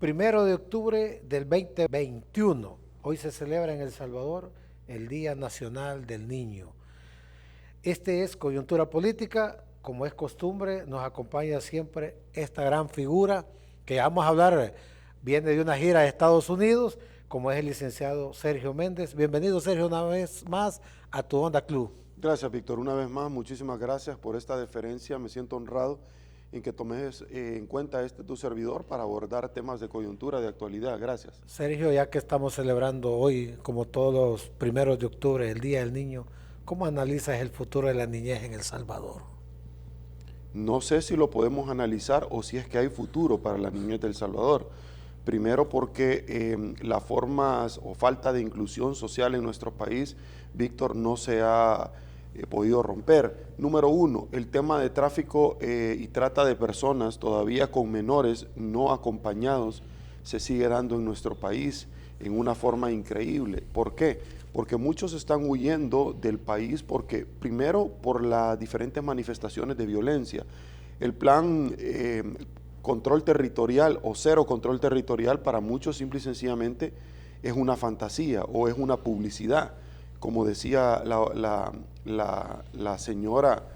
Primero de octubre del 2021. Hoy se celebra en El Salvador el Día Nacional del Niño. Este es Coyuntura Política. Como es costumbre, nos acompaña siempre esta gran figura que vamos a hablar, viene de una gira a Estados Unidos, como es el licenciado Sergio Méndez. Bienvenido, Sergio, una vez más a tu Onda Club. Gracias, Víctor. Una vez más, muchísimas gracias por esta deferencia. Me siento honrado en que tomes en cuenta tu servidor para abordar temas de coyuntura, de actualidad. Gracias. Sergio, ya que estamos celebrando hoy, como todos los primeros de octubre, el Día del Niño, ¿cómo analizas el futuro de la niñez en El Salvador? No sé si lo podemos analizar o si es que hay futuro para la niñez de El Salvador. Primero porque las formas o falta de inclusión social en nuestro país, Víctor, no se ha podido romper. Número uno, el tema de tráfico y trata de personas todavía con menores no acompañados se sigue dando en nuestro país en una forma increíble. ¿Por qué? Porque muchos están huyendo del país porque, primero, por las diferentes manifestaciones de violencia. El plan control territorial o cero control territorial para muchos simple y sencillamente es una fantasía o es una publicidad. Como decía la señora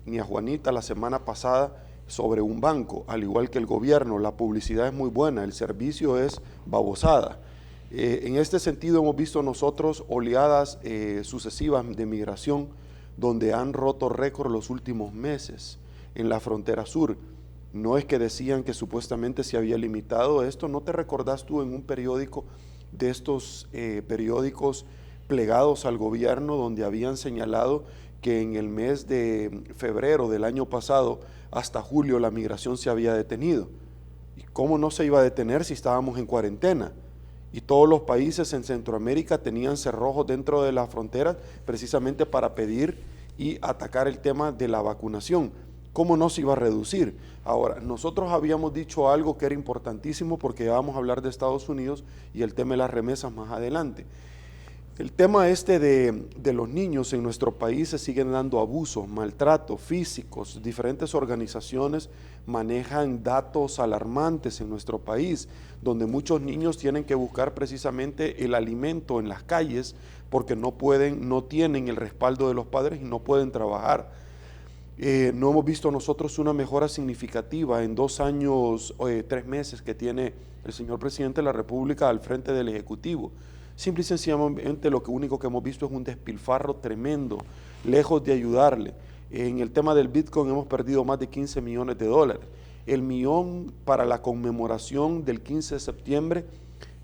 Nia Juanita la semana pasada sobre un banco, al igual que el gobierno, la publicidad es muy buena, el servicio es babosada. En este sentido hemos visto nosotros oleadas sucesivas de migración donde han roto récord los últimos meses en la frontera sur. No es que decían que supuestamente se había limitado esto, ¿no te recordás tú en un periódico de estos periódicos plegados al gobierno donde habían señalado que en el mes de febrero del año pasado hasta julio la migración se había detenido? ¿Y cómo no se iba a detener si estábamos en cuarentena? Y todos los países en Centroamérica tenían cerrojos dentro de las fronteras precisamente para pedir y atacar el tema de la vacunación. ¿Cómo no se iba a reducir? Ahora, nosotros habíamos dicho algo que era importantísimo porque ya vamos a hablar de Estados Unidos y el tema de las remesas más adelante. El tema de los niños en nuestro país se siguen dando abusos, maltratos físicos. Diferentes organizaciones manejan datos alarmantes en nuestro país, donde muchos niños tienen que buscar precisamente el alimento en las calles porque no tienen el respaldo de los padres y no pueden trabajar. No hemos visto nosotros una mejora significativa en 2 años, 3 meses que tiene el señor presidente de la República al frente del Ejecutivo. Simple y sencillamente lo único que hemos visto es un despilfarro tremendo, lejos de ayudarle. En el tema del Bitcoin hemos perdido más de 15 millones de dólares. El millón para la conmemoración del 15 de septiembre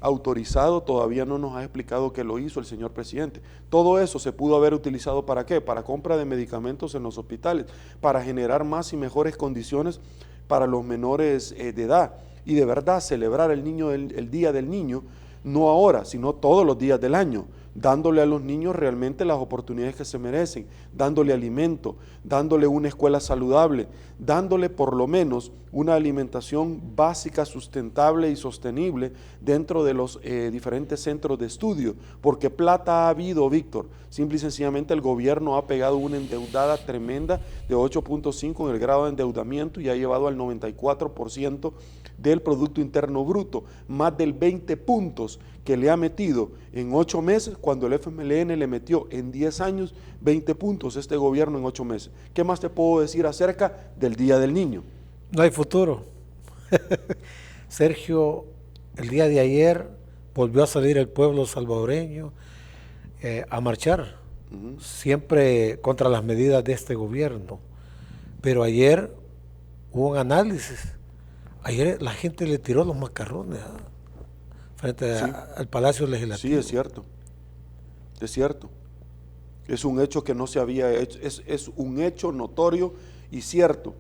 autorizado todavía no nos ha explicado que lo hizo el señor presidente. Todo eso se pudo haber utilizado ¿para qué? Para compra de medicamentos en los hospitales, para generar más y mejores condiciones para los menores de edad y de verdad celebrar el Día del Niño, no ahora, sino todos los días del año, dándole a los niños realmente las oportunidades que se merecen, dándole alimento, dándole una escuela saludable, dándole por lo menos una alimentación básica, sustentable y sostenible dentro de los diferentes centros de estudio, porque plata ha habido, Víctor. Simple y sencillamente el gobierno ha pegado una endeudada tremenda de 8.5 en el grado de endeudamiento y ha llevado al 94% del Producto Interno Bruto, más del 20 puntos que le ha metido en 8 meses, cuando el FMLN le metió en 10 años 20 puntos este gobierno en 8 meses. ¿Qué más te puedo decir acerca del Día del Niño? No hay futuro. Sergio, el día de ayer volvió a salir el pueblo salvadoreño a marchar, siempre contra las medidas de este gobierno. Pero ayer hubo un análisis. Ayer la gente le tiró los macarrones frente al Palacio Legislativo. Sí, es cierto. Es cierto. Es un hecho que no se había hecho, es un hecho notorio y cierto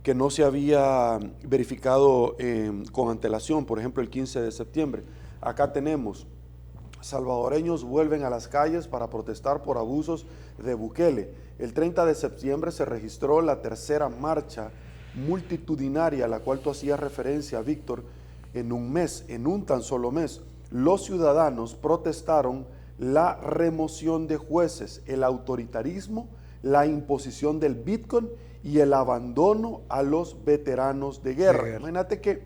que no se había verificado con antelación, por ejemplo el 15 de septiembre. Acá tenemos, salvadoreños vuelven a las calles para protestar por abusos de Bukele. El 30 de septiembre se registró la tercera marcha multitudinaria a la cual tú hacías referencia, Víctor, en un mes, en un tan solo mes. Los ciudadanos protestaron la remoción de jueces, el autoritarismo, la imposición del Bitcoin y el abandono a los veteranos de guerra. Imagínate que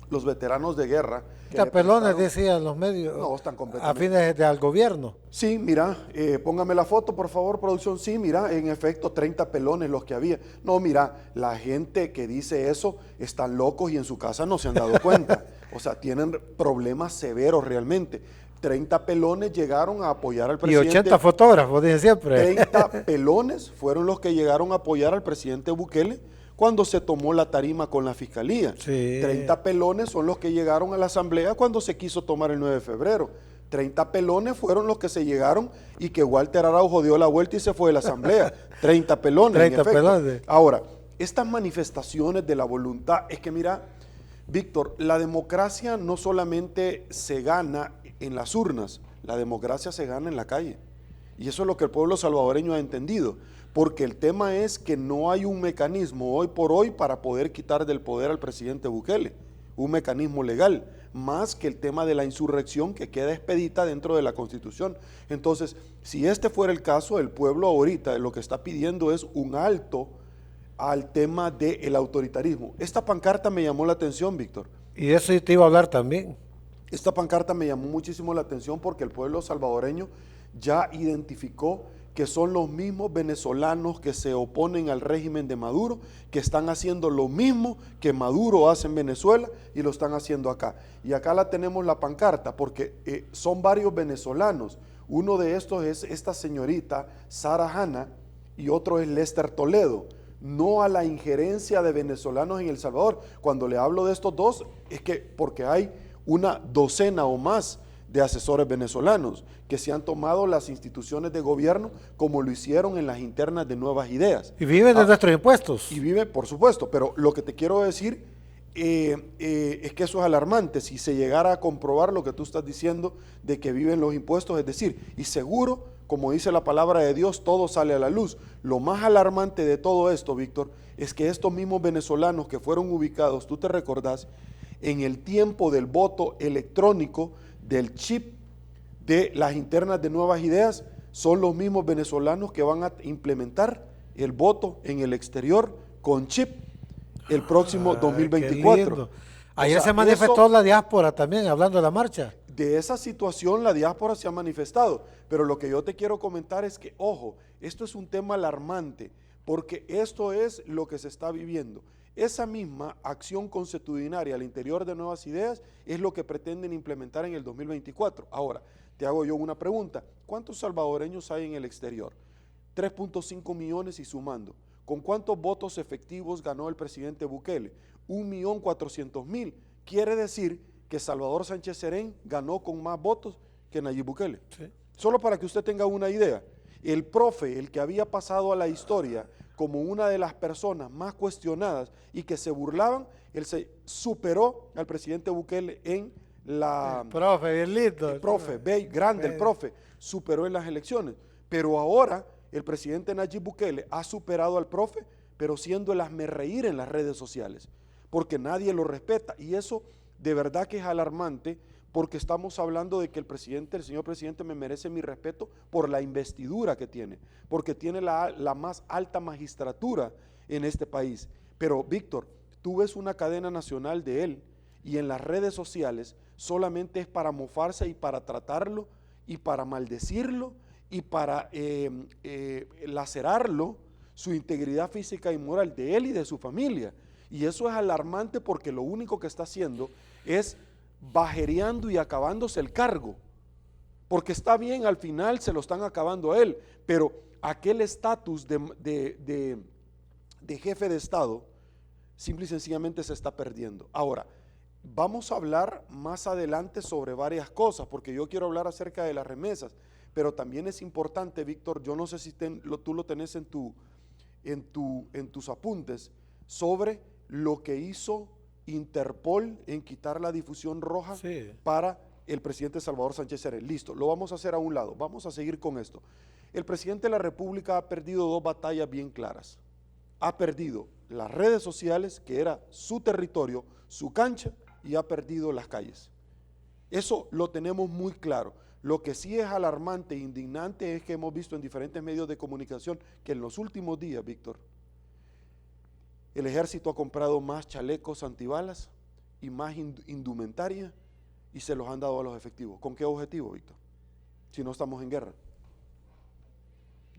los veteranos de guerra. Pelones decían los medios. No, están completamente. Afines al gobierno. Sí, mira, póngame la foto, por favor, producción. Sí, mira, en efecto, 30 pelones los que había. No, mira, la gente que dice eso están locos y en su casa no se han dado cuenta. O sea, tienen problemas severos realmente. 30 pelones llegaron a apoyar al presidente. Y 80 fotógrafos, dicen siempre. 30 pelones fueron los que llegaron a apoyar al presidente Bukele cuando se tomó la tarima con la fiscalía. Sí. 30 pelones son los que llegaron a la asamblea cuando se quiso tomar el 9 de febrero. 30 pelones fueron los que se llegaron y que Walter Araujo dio la vuelta y se fue de la asamblea. 30 pelones, 30 pelones. Ahora, estas manifestaciones de la voluntad, es que mira, Víctor, la democracia no solamente se gana en las urnas, la democracia se gana en la calle. Y eso es lo que el pueblo salvadoreño ha entendido. Porque el tema es que no hay un mecanismo hoy por hoy para poder quitar del poder al presidente Bukele, un mecanismo legal, más que el tema de la insurrección que queda expedita dentro de la Constitución. Entonces, si este fuera el caso, el pueblo ahorita lo que está pidiendo es un alto al tema del autoritarismo. Esta pancarta me llamó la atención, Víctor. Y de eso te iba a hablar también. Esta pancarta me llamó muchísimo la atención porque el pueblo salvadoreño ya identificó que son los mismos venezolanos que se oponen al régimen de Maduro, que están haciendo lo mismo que Maduro hace en Venezuela y lo están haciendo acá. Y acá la tenemos la pancarta porque son varios venezolanos. Uno de estos es esta señorita Sara Hanna y otro es Lester Toledo. No a la injerencia de venezolanos en El Salvador. Cuando le hablo de estos dos es que porque hay una docena o más de asesores venezolanos que se han tomado las instituciones de gobierno como lo hicieron en las internas de Nuevas Ideas. Y viven de nuestros impuestos. Y viven, por supuesto, pero lo que te quiero decir es que eso es alarmante si se llegara a comprobar lo que tú estás diciendo de que viven los impuestos, es decir, y seguro, como dice la palabra de Dios, todo sale a la luz. Lo más alarmante de todo esto, Víctor, es que estos mismos venezolanos que fueron ubicados, tú te recordás, en el tiempo del voto electrónico, del chip de las internas de Nuevas Ideas, son los mismos venezolanos que van a implementar el voto en el exterior con chip el próximo 2024. Ayer se manifestó la diáspora también, hablando de la marcha. De esa situación la diáspora se ha manifestado, pero lo que yo te quiero comentar es que, ojo, esto es un tema alarmante, porque esto es lo que se está viviendo. Esa misma acción consuetudinaria al interior de Nuevas Ideas es lo que pretenden implementar en el 2024. Ahora, te hago yo una pregunta. ¿Cuántos salvadoreños hay en el exterior? 3.5 millones y sumando. ¿Con cuántos votos efectivos ganó el presidente Bukele? 1.400.000. Quiere decir que Salvador Sánchez Serén ganó con más votos que Nayib Bukele. Sí. Solo para que usted tenga una idea. El profe, el que había pasado a la historia como una de las personas más cuestionadas y que se burlaban, él se superó al presidente Bukele en la... El profe, bien lindo. El profe, grande el profe, superó en las elecciones. Pero ahora el presidente Nayib Bukele ha superado al profe, pero siendo el hazmerreír en las redes sociales, porque nadie lo respeta. Y eso de verdad que es alarmante, porque estamos hablando de que el señor presidente me merece mi respeto por la investidura que tiene, porque tiene la más alta magistratura en este país. Pero Víctor, tú ves una cadena nacional de él y en las redes sociales solamente es para mofarse y para tratarlo y para maldecirlo y para lacerarlo, su integridad física y moral de él y de su familia. Y eso es alarmante porque lo único que está haciendo es bajereando y acabándose el cargo, porque está bien, al final se lo están acabando a él, pero aquel estatus de jefe de Estado simple y sencillamente se está perdiendo. Ahora, vamos a hablar más adelante sobre varias cosas, porque yo quiero hablar acerca de las remesas, pero también es importante, Víctor, yo no sé si tú lo tenés en tus apuntes, sobre lo que hizo Interpol en quitar la difusión roja para el presidente Salvador Sánchez Serén. Listo, lo vamos a hacer a un lado, vamos a seguir con esto. El presidente de la República ha perdido dos batallas bien claras. Ha perdido las redes sociales, que era su territorio, su cancha, y ha perdido las calles. Eso lo tenemos muy claro. Lo que sí es alarmante e indignante es que hemos visto en diferentes medios de comunicación que en los últimos días, Víctor, el ejército ha comprado más chalecos antibalas y más indumentaria y se los han dado a los efectivos. ¿Con qué objetivo, Víctor? Si no estamos en guerra.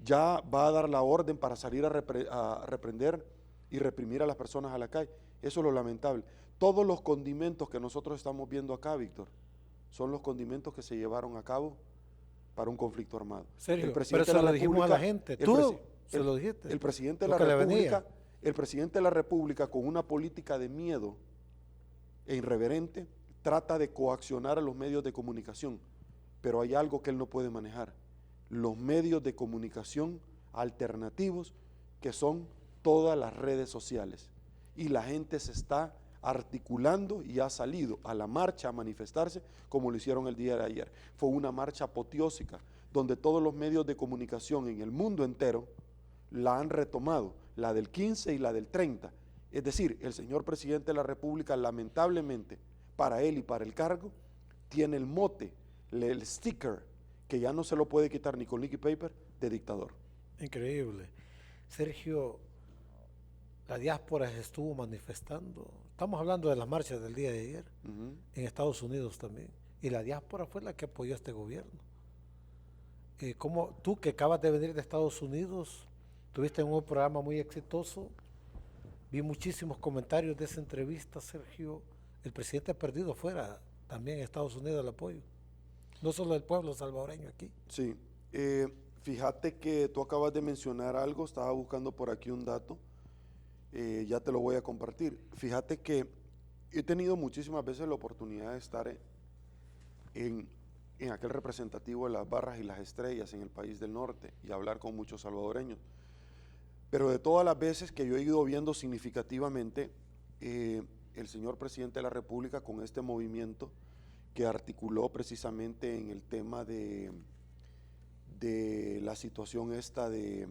Ya va a dar la orden para salir a reprender y reprimir a las personas a la calle. Eso es lo lamentable. Todos los condimentos que nosotros estamos viendo acá, Víctor, son los condimentos que se llevaron a cabo para un conflicto armado. Sergio, pero se lo dijimos a la gente. Tú se lo dijiste. El presidente de la República, el presidente de la República, con una política de miedo e irreverente, trata de coaccionar a los medios de comunicación, pero hay algo que él no puede manejar: los medios de comunicación alternativos, que son todas las redes sociales, y la gente se está articulando y ha salido a la marcha a manifestarse como lo hicieron el día de ayer. Fue una marcha apoteósica donde todos los medios de comunicación en el mundo entero la han retomado, la del 15 y la del 30. Es decir, el señor presidente de la República, lamentablemente para él y para el cargo, tiene el mote, el sticker, que ya no se lo puede quitar ni con liquid paper, de dictador. Increíble. Sergio, la diáspora se estuvo manifestando. Estamos hablando de las marchas del día de ayer, en Estados Unidos también. Y la diáspora fue la que apoyó a este gobierno. Como tú, que acabas de venir de Estados Unidos, tuviste un programa muy exitoso, vi muchísimos comentarios de esa entrevista, Sergio. El presidente ha perdido fuera también en Estados Unidos el apoyo, no solo del pueblo salvadoreño aquí. Sí, fíjate que tú acabas de mencionar algo, estaba buscando por aquí un dato, ya te lo voy a compartir. Fíjate que he tenido muchísimas veces la oportunidad de estar en aquel representativo de las barras y las estrellas en el país del norte y hablar con muchos salvadoreños. Pero de todas las veces que yo he ido viendo significativamente el señor presidente de la República con este movimiento que articuló precisamente en el tema de la situación esta de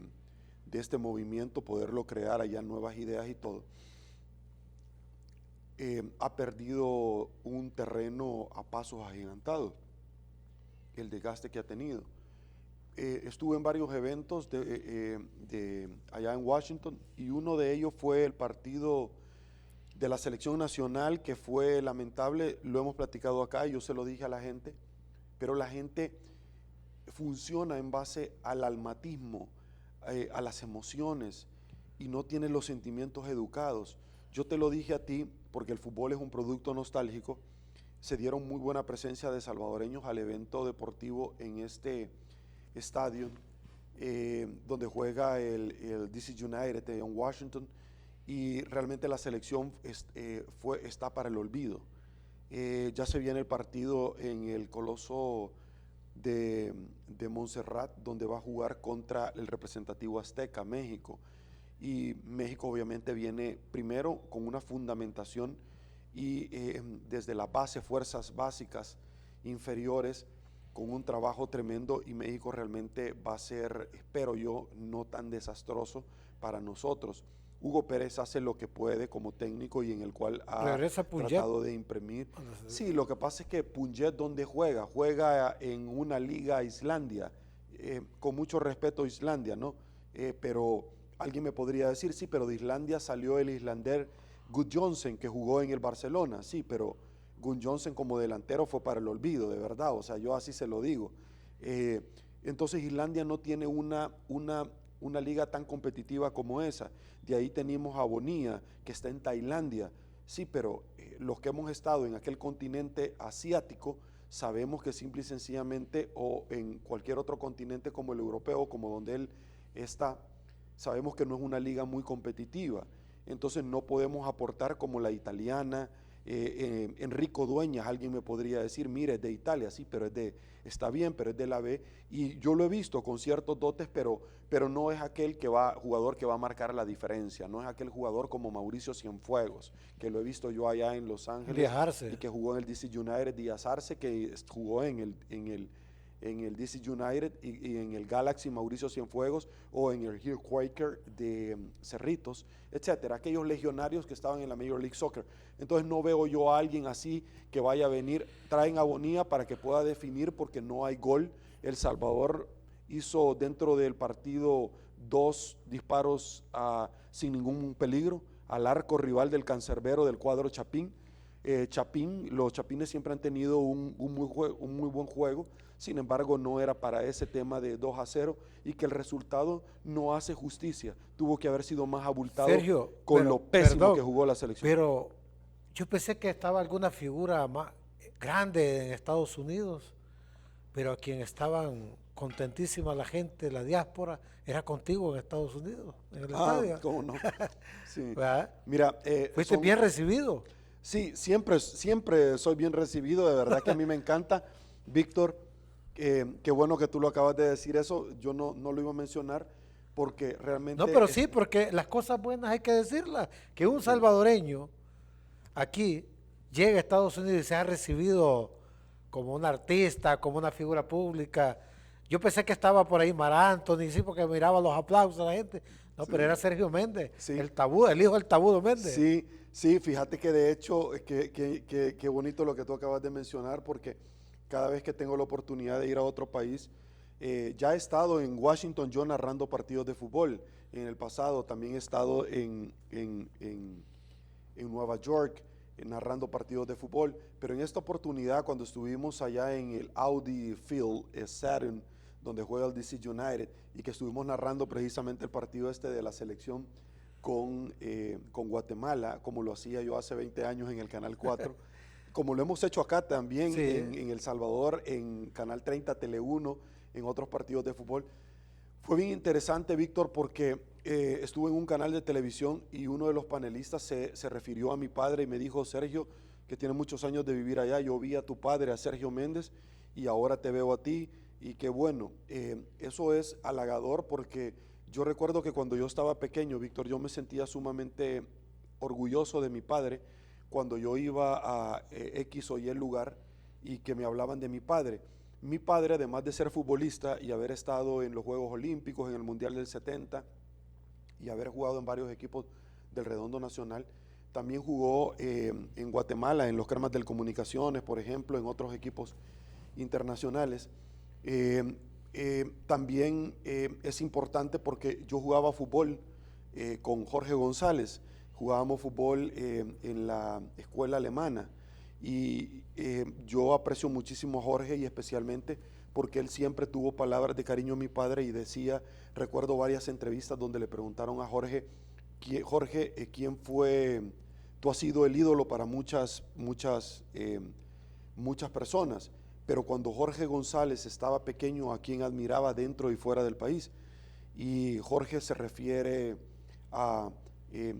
este movimiento, poderlo crear allá nuevas ideas y todo, ha perdido un terreno a pasos agigantados, el desgaste que ha tenido. Estuve en varios eventos allá en Washington, y uno de ellos fue el partido de la selección nacional, que fue lamentable. Lo hemos platicado acá, yo se lo dije a la gente, pero la gente funciona en base al almatismo, a las emociones, y no tiene los sentimientos educados. Yo te lo dije a ti porque el fútbol es un producto nostálgico. Se dieron muy buena presencia de salvadoreños al evento deportivo en este estadio donde juega el DC United en Washington, y realmente la selección está para el olvido. Ya se viene el partido en el Coloso de Montserrat, donde va a jugar contra el representativo azteca, México, y México obviamente viene primero con una fundamentación y desde la base, fuerzas básicas inferiores, con un trabajo tremendo, y México realmente va a ser, espero yo, no tan desastroso para nosotros. Hugo Pérez hace lo que puede como técnico y en el cual ha tratado de imprimir. Sí, lo que pasa es que Punjet, ¿dónde juega? Juega en una liga Islandia, con mucho respeto a Islandia, ¿no? Pero alguien me podría decir, sí, pero de Islandia salió el islandés Gudjohnsen, que jugó en el Barcelona. Sí, pero Gudjohnsen como delantero fue para el olvido, de verdad, o sea, yo así se lo digo. Entonces Islandia no tiene una liga tan competitiva como esa. De ahí tenemos a Bonía, que está en Tailandia. Sí, pero los que hemos estado en aquel continente asiático sabemos que simple y sencillamente, o en cualquier otro continente como el europeo, como donde él está, sabemos que no es una liga muy competitiva. Entonces no podemos aportar como la italiana. Enrico Dueñas, alguien me podría decir, mire, es de Italia, sí, pero está bien, pero es de la B, y yo lo he visto con ciertos dotes, pero no es aquel jugador que va a marcar la diferencia, no es aquel jugador como Mauricio Cienfuegos, que lo he visto yo allá en Los Ángeles, y que jugó en el DC United, Díaz Arce, que jugó en el DC United y en el Galaxy, Mauricio Cienfuegos, o en el Hill Quaker de Cerritos, etcétera, aquellos legionarios que estaban en la Major League Soccer. Entonces no veo yo a alguien así que vaya a venir. Traen a Bonilla para que pueda definir, porque no hay gol. El Salvador hizo dentro del partido 2 disparos sin ningún peligro al arco rival del cancerbero del cuadro Chapín, Chapín, los Chapines siempre han tenido un muy buen juego, sin embargo no era para ese tema de 2-0 y que el resultado no hace justicia, tuvo que haber sido más abultado Sergio, con pero, lo pésimo perdón, que jugó la selección. pero yo pensé que estaba alguna figura más grande en Estados Unidos, pero a quien estaban contentísima la gente, la diáspora, era contigo en Estados Unidos, en el estadio. ¿Cómo no? Sí. ¿Verdad? Mira, Fuiste bien recibido. Sí, siempre soy bien recibido, de verdad que a mí me encanta. Víctor, qué bueno que tú lo acabas de decir eso, yo no lo iba a mencionar porque realmente... No, pero sí, porque las cosas buenas hay que decirlas. Que un salvadoreño aquí llegue a Estados Unidos y sea recibido como un artista, como una figura pública. Yo pensé que estaba por ahí Mar Anthony, sí, porque miraba los aplausos de la gente. No, Sí. pero era Sergio Méndez, Sí. el hijo del Tabudo Méndez. Sí, sí, fíjate que de hecho, qué bonito lo que tú acabas de mencionar, porque cada vez que tengo la oportunidad de ir a otro país, ya he estado en Washington yo narrando partidos de fútbol. En el pasado también he estado en Nueva York narrando partidos de fútbol, pero en esta oportunidad cuando estuvimos allá en el Audi Field, Saturn, donde juega el DC United, y que estuvimos narrando precisamente el partido este de la selección con Guatemala, como lo hacía yo hace 20 años en el Canal 4, como lo hemos hecho acá también Sí. en El Salvador, en Canal 30, Tele 1, en otros partidos de fútbol. Fue bien interesante, Víctor, porque estuve en un canal de televisión y uno de los panelistas se refirió a mi padre y me dijo, Sergio, que tiene muchos años de vivir allá, yo vi a tu padre, a Sergio Méndez, y ahora te veo a ti, y qué bueno. Eso es halagador porque yo recuerdo que cuando yo estaba pequeño, Víctor, yo me sentía sumamente orgulloso de mi padre cuando yo iba a X o Y lugar y que me hablaban de mi padre. Mi padre, además de ser futbolista y haber estado en los Juegos Olímpicos, en el Mundial del 70 y haber jugado en varios equipos del Redondo Nacional, también jugó en Guatemala, en los Cremas del Comunicaciones, por ejemplo, en otros equipos internacionales. También es importante porque yo jugaba fútbol con Jorge González, jugábamos fútbol en la escuela alemana. Y yo aprecio muchísimo a Jorge y especialmente porque él siempre tuvo palabras de cariño a mi padre y decía, recuerdo varias entrevistas donde le preguntaron a Jorge, Jorge, ¿quién fue? Tú has sido el ídolo para muchas personas, pero cuando Jorge González estaba pequeño, ¿a quién admiraba dentro y fuera del país? Y Jorge se refiere a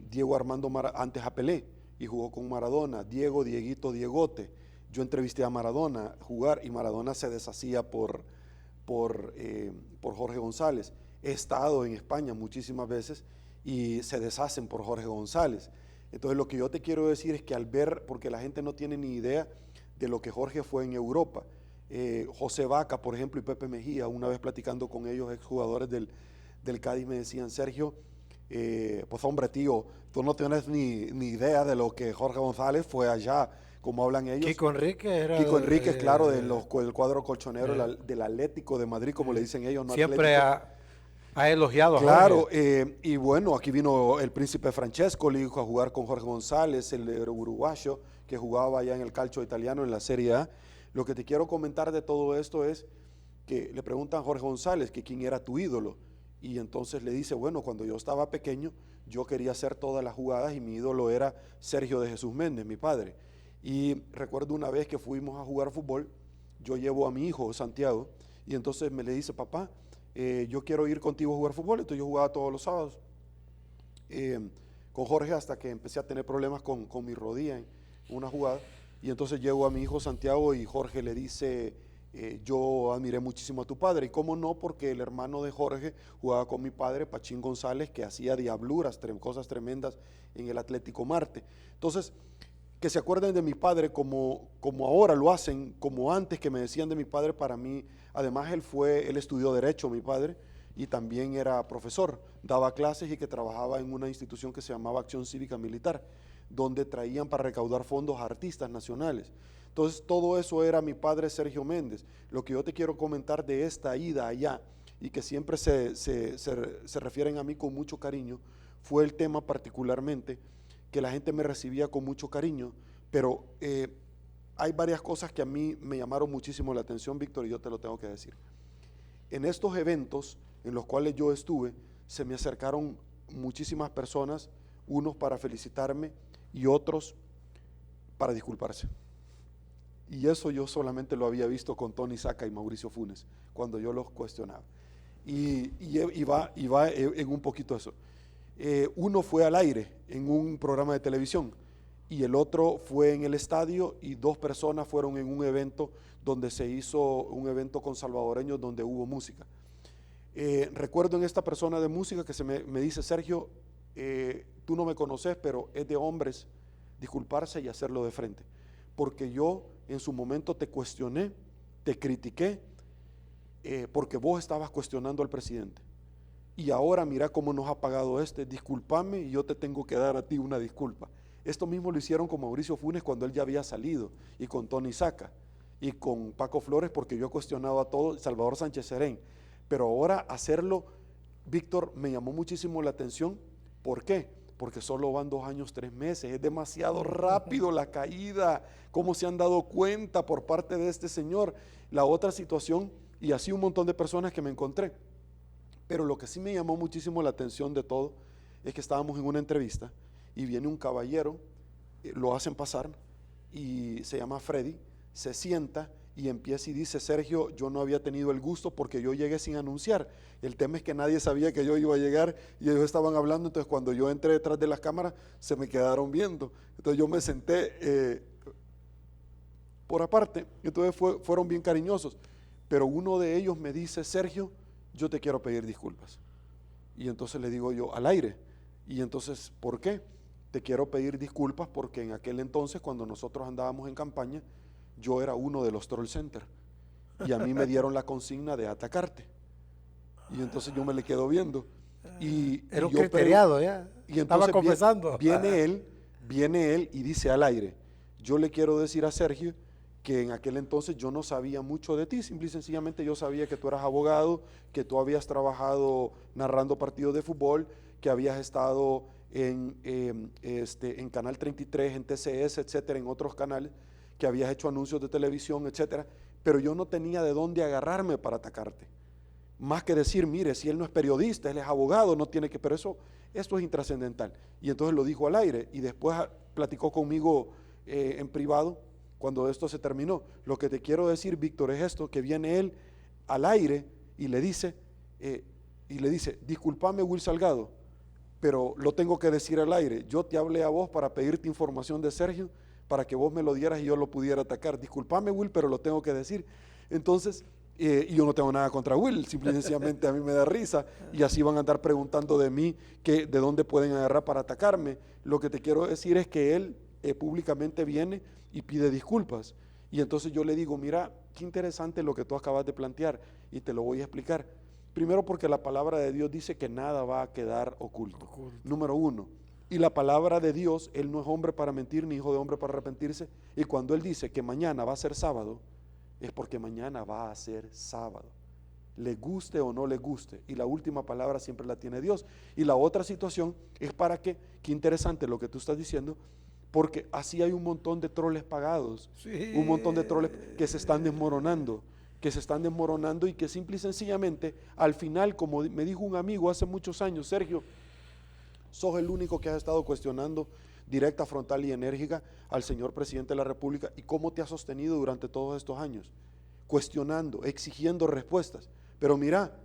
Diego Armando antes a Pelé, y jugó con Maradona, Dieguito, Diegote. Yo entrevisté a Maradona jugar y Maradona se deshacía por Jorge González. He estado en España muchísimas veces y se deshacen por Jorge González. Entonces lo que yo te quiero decir es que al ver, porque la gente no tiene ni idea de lo que Jorge fue en Europa, José Vaca, por ejemplo, y Pepe Mejía, una vez platicando con ellos, exjugadores del Cádiz, me decían, Sergio, pues hombre tío, tú no tienes ni idea de lo que Jorge González fue allá, como hablan ellos. Kiko Enrique Kiko Enrique, claro, del cuadro colchonero del Atlético de Madrid, como le dicen ellos. No siempre ha elogiado claro, a Jorge. y bueno, aquí vino el príncipe Francesco, le dijo a jugar con Jorge González, el uruguayo, que jugaba allá en el calcio italiano en la Serie A. Lo que te quiero comentar de todo esto es que le preguntan a Jorge González que quién era tu ídolo. Y entonces le dice, bueno, cuando yo estaba pequeño, yo quería hacer todas las jugadas y mi ídolo era Sergio de Jesús Méndez, mi padre. Y recuerdo una vez que fuimos a jugar fútbol, yo llevo a mi hijo Santiago, y entonces me le dice, papá, yo quiero ir contigo a jugar fútbol. Entonces yo jugaba todos los sábados con Jorge hasta que empecé a tener problemas con mi rodilla en una jugada. Y entonces llego a mi hijo Santiago y Jorge le dice, yo admiré muchísimo a tu padre. Y cómo no, porque el hermano de Jorge jugaba con mi padre, Pachín González, que hacía diabluras, cosas tremendas en el Atlético Marte. Entonces, que se acuerden de mi padre como ahora lo hacen, como antes que me decían de mi padre. Para mí, además él estudió Derecho, mi padre, y también era profesor, daba clases y que trabajaba en una institución que se llamaba Acción Cívica Militar, donde traían para recaudar fondos a artistas nacionales. Entonces todo eso era mi padre Sergio Méndez. Lo que yo te quiero comentar de esta ida allá y que siempre se refieren a mí con mucho cariño, fue el tema particularmente que la gente me recibía con mucho cariño, Pero hay varias cosas que a mí me llamaron muchísimo la atención, Víctor, y yo te lo tengo que decir. En estos eventos en los cuales yo estuve, se me acercaron muchísimas personas, unos para felicitarme y otros para disculparse. Y eso yo solamente lo había visto con Tony Saca y Mauricio Funes, cuando yo los cuestionaba. Y va en un poquito eso. Uno fue al aire en un programa de televisión y el otro fue en el estadio, y 2 personas fueron en un evento donde se hizo un evento con salvadoreños donde hubo música. Recuerdo en esta persona de música que me dice: Sergio, tú no me conoces, pero es de hombres disculparse y hacerlo de frente, porque yo en su momento te cuestioné, te critiqué, porque vos estabas cuestionando al presidente, y ahora mira cómo nos ha pagado discúlpame y yo te tengo que dar a ti una disculpa. Esto mismo lo hicieron con Mauricio Funes cuando él ya había salido, y con Tony Saca, y con Paco Flores, porque yo cuestionaba a todo, Salvador Sánchez Serén. Pero ahora hacerlo, Víctor, me llamó muchísimo la atención. ¿Por qué? Porque solo van 2 años, 3 meses, es demasiado rápido la caída. ¿Cómo se han dado cuenta por parte de este señor? La otra situación, y así un montón de personas que me encontré. Pero lo que sí me llamó muchísimo la atención de todo, es que estábamos en una entrevista, y viene un caballero, lo hacen pasar, y se llama Freddy, se sienta, y empieza y dice: Sergio, yo no había tenido el gusto porque yo llegué sin anunciar. El tema es que nadie sabía que yo iba a llegar y ellos estaban hablando, entonces cuando yo entré detrás de las cámaras se me quedaron viendo. Entonces yo me senté por aparte, entonces fueron bien cariñosos. Pero uno de ellos me dice: Sergio, yo te quiero pedir disculpas. Y entonces le digo yo al aire: y entonces, ¿por qué? Te quiero pedir disculpas porque en aquel entonces, cuando nosotros andábamos en campaña, yo era uno de los troll center y a mí me dieron la consigna de atacarte. Y entonces yo me le quedo viendo. Era un criteriado ya. Y estaba confesando. Viene él y dice al aire: yo le quiero decir a Sergio que en aquel entonces yo no sabía mucho de ti, simple y sencillamente yo sabía que tú eras abogado, que tú habías trabajado narrando partidos de fútbol, que habías estado en Canal 33, en TCS, etcétera, en otros canales, que habías hecho anuncios de televisión, etcétera, pero yo no tenía de dónde agarrarme para atacarte. Más que decir: mire, si él no es periodista, él es abogado, no tiene que, pero esto es intrascendental. Y entonces lo dijo al aire, y después platicó conmigo en privado cuando esto se terminó. Lo que te quiero decir, Víctor, es esto, que viene él al aire y le dice, discúlpame, Will Salgado, pero lo tengo que decir al aire. Yo te hablé a vos para pedirte información de Sergio, para que vos me lo dieras y yo lo pudiera atacar. Discúlpame, Will, pero lo tengo que decir. Entonces, y yo no tengo nada contra Will, simple y sencillamente a mí me da risa, y así van a andar preguntando de mí de dónde pueden agarrar para atacarme. Lo que te quiero decir es que él públicamente viene y pide disculpas. Y entonces yo le digo: mira, qué interesante lo que tú acabas de plantear, y te lo voy a explicar. Primero, porque la palabra de Dios dice que nada va a quedar oculto. Número 1. Y la palabra de Dios, Él no es hombre para mentir, ni hijo de hombre para arrepentirse. Y cuando Él dice que mañana va a ser sábado, es porque mañana va a ser sábado. Le guste o no le guste. Y la última palabra siempre la tiene Dios. Y la otra situación es para que, qué interesante lo que tú estás diciendo, porque así hay un montón de troles pagados. Sí. Un montón de troles que se están desmoronando. Y que simple y sencillamente, al final, como me dijo un amigo hace muchos años: Sergio, sos el único que has estado cuestionando directa, frontal y enérgica al señor presidente de la República. ¿Y cómo te has sostenido durante todos estos años? Cuestionando, exigiendo respuestas. Pero mira,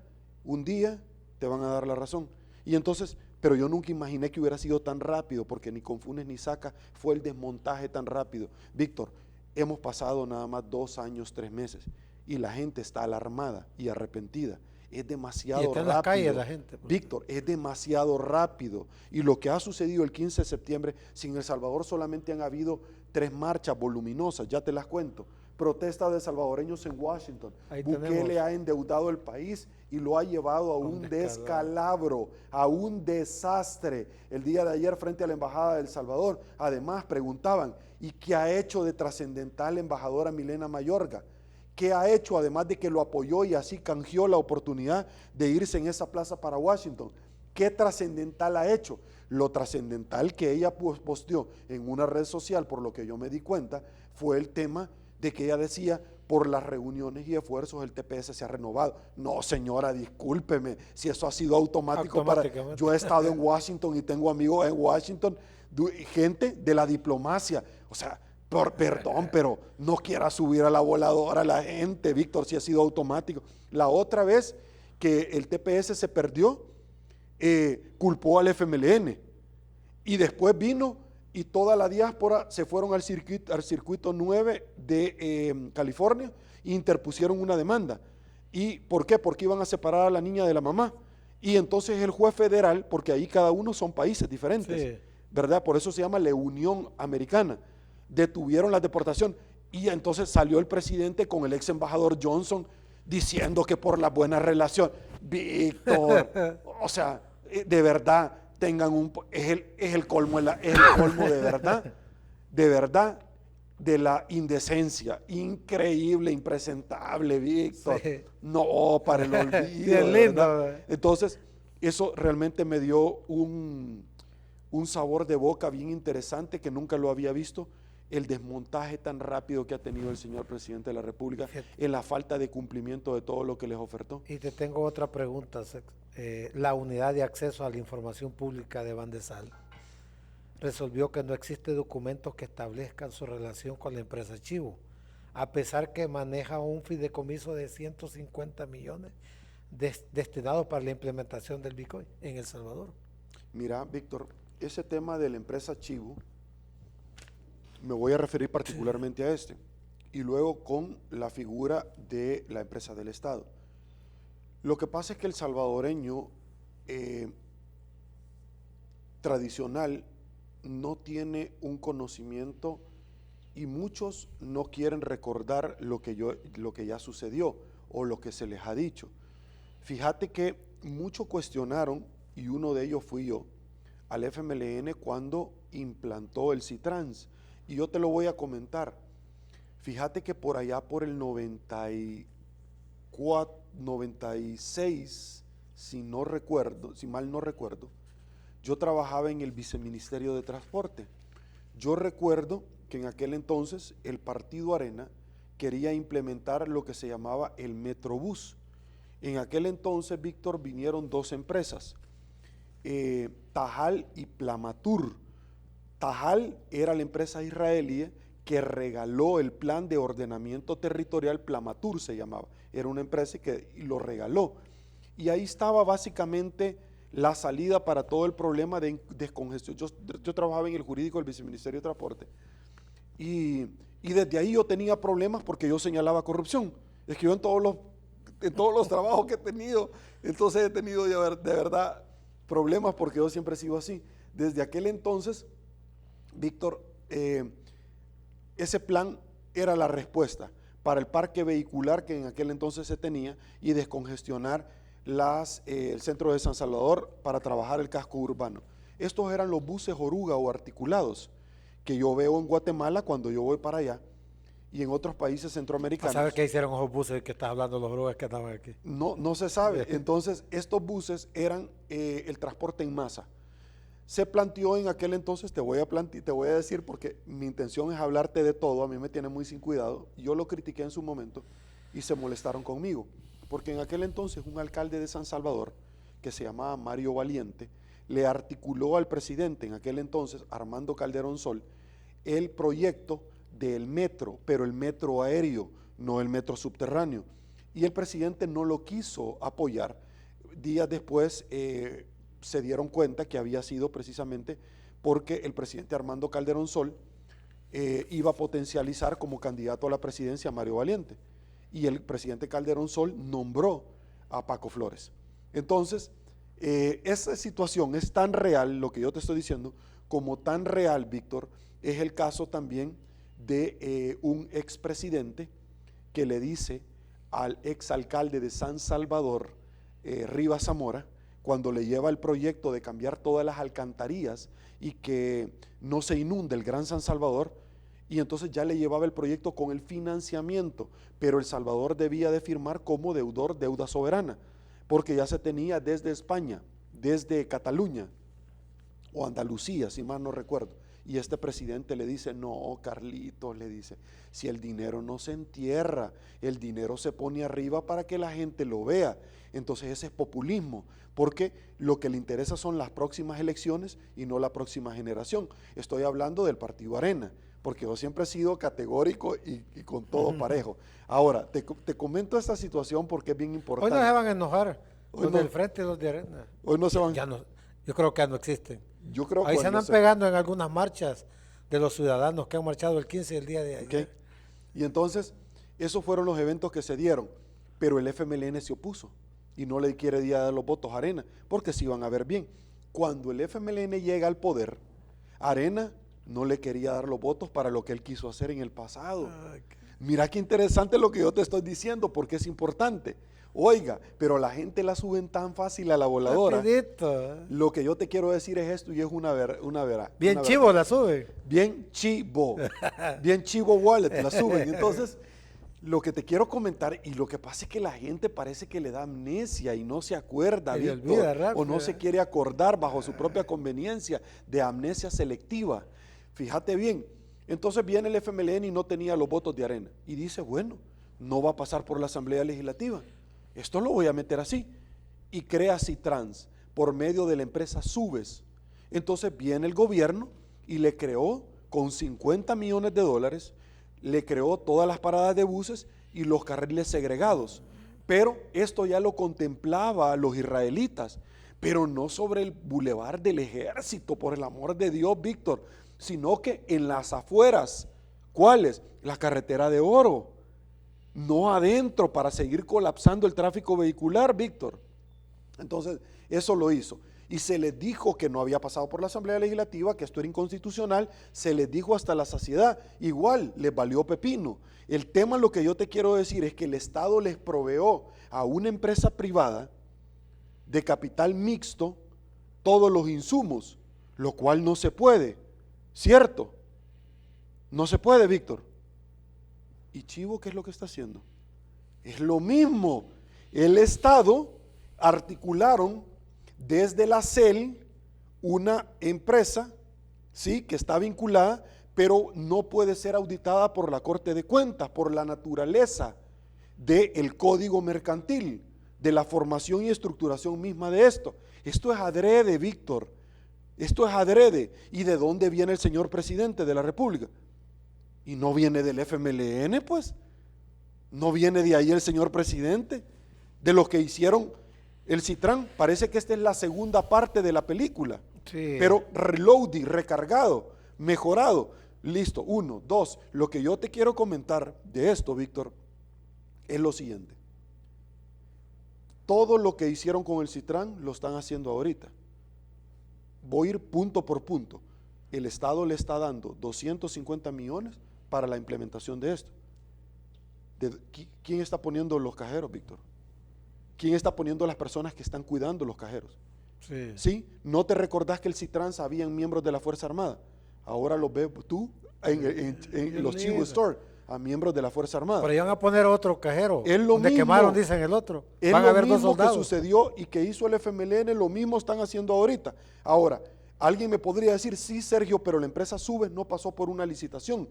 un día te van a dar la razón. Y entonces, pero yo nunca imaginé que hubiera sido tan rápido, porque ni con Funes ni Saca fue el desmontaje tan rápido. Víctor, hemos pasado nada más 2 años, 3 meses, y la gente está alarmada y arrepentida. Es demasiado rápido. En las calles la gente, Víctor, es demasiado rápido. Y lo que ha sucedido el 15 de septiembre, si en El Salvador solamente han habido 3 marchas voluminosas, ya te las cuento. Protesta de salvadoreños en Washington. Bukele ha endeudado el país y lo ha llevado a un descalabro, a un desastre. El día de ayer, frente a la Embajada de El Salvador, además preguntaban: ¿y qué ha hecho de trascendental la embajadora Milena Mayorga? ¿Qué ha hecho, además de que lo apoyó y así canjeó la oportunidad de irse en esa plaza para Washington? ¿Qué trascendental ha hecho? Lo trascendental que ella posteó en una red social, por lo que yo me di cuenta, fue el tema de que ella decía, por las reuniones y esfuerzos el TPS se ha renovado. No, señora, discúlpeme, si eso ha sido automático para... Yo he estado en Washington y tengo amigos en Washington, gente de la diplomacia, o sea, perdón, pero no quiera subir a la voladora la gente, Víctor, si ha sido automático. La otra vez que el TPS se perdió, culpó al FMLN y después vino y toda la diáspora se fueron al circuito 9 de California e interpusieron una demanda. ¿Y por qué? Porque iban a separar a la niña de la mamá. Y entonces el juez federal, porque ahí cada uno son países diferentes, sí, ¿verdad? Por eso se llama la Unión Americana. Detuvieron la deportación y entonces salió el presidente con el ex embajador Johnson diciendo que por la buena relación. Víctor, o sea, de verdad, tengan es el colmo de verdad, de la indecencia, increíble, impresentable, Víctor. Sí. No, para el olvido. Bien lindo. Entonces, eso realmente me dio un sabor de boca bien interesante que nunca lo había visto. El desmontaje tan rápido que ha tenido el señor presidente de la República en la falta de cumplimiento de todo lo que les ofertó. Y te tengo otra pregunta. La unidad de acceso a la información pública de Bandesal resolvió que no existe documentos que establezcan su relación con la empresa Chivo, a pesar que maneja un fideicomiso de 150 millones destinados para la implementación del Bitcoin en El Salvador. Mira, Víctor, ese tema de la empresa Chivo, me voy a referir particularmente a este, y luego con la figura de la empresa del Estado. Lo que pasa es que el salvadoreño tradicional no tiene un conocimiento y muchos no quieren recordar lo que ya sucedió o lo que se les ha dicho. Fíjate que muchos cuestionaron, y uno de ellos fui yo, al FMLN cuando implantó el CITRANS. Y yo te lo voy a comentar. Fíjate que por allá por el 96, si mal no recuerdo, yo trabajaba en el Viceministerio de Transporte. Yo recuerdo que en aquel entonces el Partido Arena quería implementar lo que se llamaba el Metrobús. En aquel entonces, Víctor, vinieron dos empresas, Tajal y Plamatur. Tajal era la empresa israelí que regaló el plan de ordenamiento territorial, Plamatur se llamaba, era una empresa que lo regaló. Y ahí estaba básicamente la salida para todo el problema de descongestión. Yo trabajaba en el jurídico del Viceministerio de Transporte y desde ahí yo tenía problemas porque yo señalaba corrupción. Es que yo en todos los trabajos que he tenido, entonces he tenido de verdad problemas porque yo siempre he sido así. Desde aquel entonces, Víctor, ese plan era la respuesta para el parque vehicular que en aquel entonces se tenía y descongestionar el centro de San Salvador para trabajar el casco urbano. Estos eran los buses oruga o articulados que yo veo en Guatemala cuando yo voy para allá y en otros países centroamericanos. ¿Sabes qué hicieron esos buses que estás hablando, los orugas que estaban aquí? No se sabe. Entonces, estos buses eran el transporte en masa. Se planteó en aquel entonces, te voy a decir porque mi intención es hablarte de todo, a mí me tiene muy sin cuidado, yo lo critiqué en su momento y se molestaron conmigo, porque en aquel entonces un alcalde de San Salvador, que se llamaba Mario Valiente, le articuló al presidente en aquel entonces, Armando Calderón Sol, el proyecto del metro, pero el metro aéreo, no el metro subterráneo, y el presidente no lo quiso apoyar. Días después se dieron cuenta que había sido precisamente porque el presidente Armando Calderón Sol iba a potencializar como candidato a la presidencia a Mario Valiente, y el presidente Calderón Sol nombró a Paco Flores. Entonces, esa situación es tan real, lo que yo te estoy diciendo, como tan real, Víctor, es el caso también de un expresidente que le dice al exalcalde de San Salvador, Rivas Zamora, cuando le lleva el proyecto de cambiar todas las alcantarillas y que no se inunde el Gran San Salvador, y entonces ya le llevaba el proyecto con el financiamiento, pero El Salvador debía de firmar como deudor deuda soberana, porque ya se tenía desde España, desde Cataluña o Andalucía, si mal no recuerdo. Y este presidente le dice, no, Carlitos, le dice, si el dinero no se entierra, el dinero se pone arriba para que la gente lo vea. Entonces ese es populismo, porque lo que le interesa son las próximas elecciones y no la próxima generación. Estoy hablando del partido Arena, porque yo siempre he sido categórico y con todo parejo. Ahora, te comento esta situación porque es bien importante. Hoy no se van a enojar, Hoy los no. del frente y los de Arena. Hoy no se van. Ya no, yo creo que ya no existen. Yo creo Ahí que se andan pegando en algunas marchas de los ciudadanos que han marchado el 15 del día de ayer. Okay. Y entonces, esos fueron los eventos que se dieron, pero el FMLN se opuso y no le quiere dar los votos a Arena, porque se iban a ver bien. Cuando el FMLN llega al poder, Arena no le quería dar los votos para lo que él quiso hacer en el pasado. Mira qué interesante lo que yo te estoy diciendo, porque es importante. Oiga, pero la gente la suben tan fácil a la voladora. Rapidito. Lo que yo te quiero decir es esto y es una verdad. Bien chivo la sube. Bien chivo. Bien chivo wallet la suben. Entonces, lo que te quiero comentar, y lo que pasa es que la gente parece que le da amnesia y no se acuerda, Y le Víctor, olvida rápido. o no se quiere acordar bajo su propia conveniencia de amnesia selectiva. Fíjate bien, entonces viene el FMLN y no tenía los votos de Arena. Y dice, bueno, no va a pasar por la Asamblea Legislativa. Esto lo voy a meter así. Y crea Citrans por medio de la empresa Subes. Entonces viene el gobierno y le creó con 50 millones de dólares, le creó todas las paradas de buses y los carriles segregados. Pero esto ya lo contemplaba los israelitas, pero no sobre el bulevar del Ejército, por el amor de Dios, Víctor, sino que en las afueras. ¿Cuáles? La carretera de Oro. No adentro para seguir colapsando el tráfico vehicular, Víctor. Entonces, eso lo hizo. Y se les dijo que no había pasado por la Asamblea Legislativa, que esto era inconstitucional, se les dijo hasta la saciedad. Igual, les valió pepino. El tema, lo que yo te quiero decir, es que el Estado les proveó a una empresa privada de capital mixto todos los insumos, lo cual no se puede, ¿cierto? No se puede, Víctor. ¿Y Chivo qué es lo que está haciendo? Es lo mismo. El Estado articularon desde la CEL una empresa, sí, que está vinculada, pero no puede ser auditada por la Corte de Cuentas, por la naturaleza del código mercantil, de la formación y estructuración misma de esto. Esto es adrede, Víctor. Esto es adrede. ¿Y de dónde viene el señor presidente de la República? Y no viene del FMLN, pues. No viene de ahí el señor presidente, de los que hicieron el Citran. Parece que esta es la segunda parte de la película. Sí. Pero reloaded, recargado, mejorado. Listo, 1, 2. Lo que yo te quiero comentar de esto, Víctor, es lo siguiente. Todo lo que hicieron con el Citran lo están haciendo ahorita. Voy a ir punto por punto. El Estado le está dando 250 millones para la implementación de esto. ¿Quién está poniendo los cajeros, Víctor? ¿Quién está poniendo las personas que están cuidando los cajeros? Sí. ¿Sí? ¿No te recordás que el Citrans habían miembros de la Fuerza Armada? Ahora los ves tú en los Chivo Store, a miembros de la Fuerza Armada. Pero iban a poner otro cajero. Es lo donde mismo. quemaron, dicen el otro. Es Van a lo haber dos mismo que soldados. sucedió y que hizo el FMLN, lo mismo están haciendo ahorita. Ahora, alguien me podría decir, sí, Sergio, pero la empresa Subes no pasó por una licitación.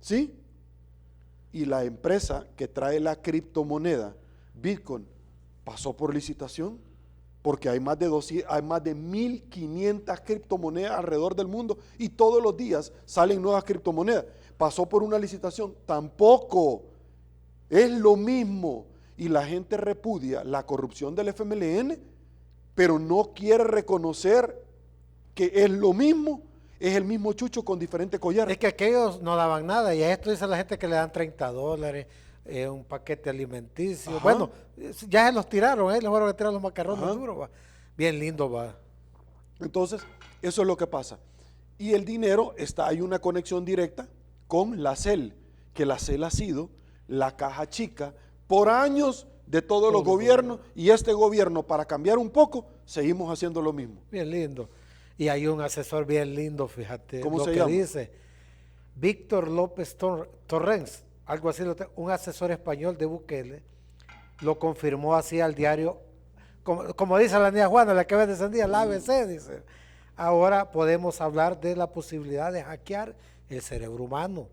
¿Sí? Y la empresa que trae la criptomoneda, Bitcoin, pasó por licitación, porque hay más de 1.500 criptomonedas alrededor del mundo y todos los días salen nuevas criptomonedas. Pasó por una licitación, tampoco. Es lo mismo. Y la gente repudia la corrupción del FMLN, pero no quiere reconocer que es lo mismo. Es el mismo chucho con diferente collar. Es que aquellos no daban nada y a esto dice la gente que le dan $30, un paquete alimenticio. Ajá. Bueno, ya se los tiraron, les fueron a tirar los macarrones Ajá. duros, va. Bien lindo, va. Entonces, eso es lo que pasa. Y el dinero hay una conexión directa con la CEL, que la CEL ha sido la caja chica por años de todos los gobiernos, y este gobierno, para cambiar un poco, seguimos haciendo lo mismo. Bien lindo. Y hay un asesor bien lindo, fíjate. ¿Cómo lo se que llama? dice Víctor López Torrens, algo así, un asesor español de Bukele, lo confirmó así al diario como dice la niña Juana, la que vende sandía, la ABC, dice. Ahora podemos hablar de la posibilidad de hackear el cerebro humano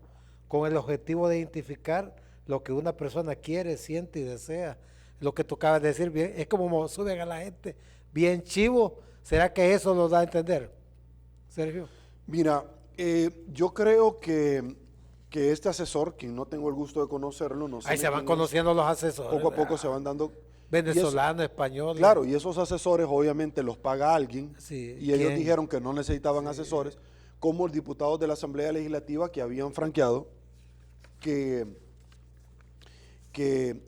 con el objetivo de identificar lo que una persona quiere, siente y desea. Lo que tú acabas de decir, bien, es como suben a la gente, bien chivo. ¿Será que eso nos da a entender, Sergio? Mira, yo creo que este asesor, quien no tengo el gusto de conocerlo, no sé. Ahí se van conociendo los asesores. Poco a poco se van dando. Venezolano, español. Claro, y esos asesores obviamente los paga alguien, sí, y ellos dijeron que no necesitaban asesores, como el diputado de la Asamblea Legislativa que habían franqueado que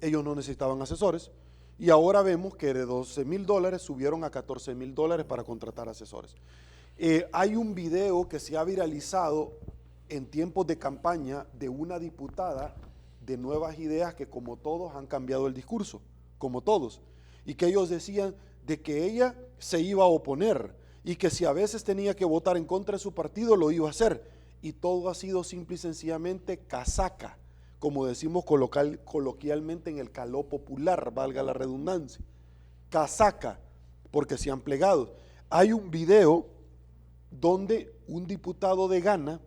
ellos no necesitaban asesores, y ahora vemos que de $12,000 subieron a $14,000 para contratar asesores. Hay un video que se ha viralizado en tiempos de campaña de una diputada de Nuevas Ideas que, como todos, han cambiado el discurso, como todos, y que ellos decían de que ella se iba a oponer y que si a veces tenía que votar en contra de su partido lo iba a hacer, y todo ha sido simple y sencillamente casaca, como decimos coloquialmente en el caló popular, valga la redundancia, casaca, porque se han plegado. Hay un video donde un diputado de Ghana,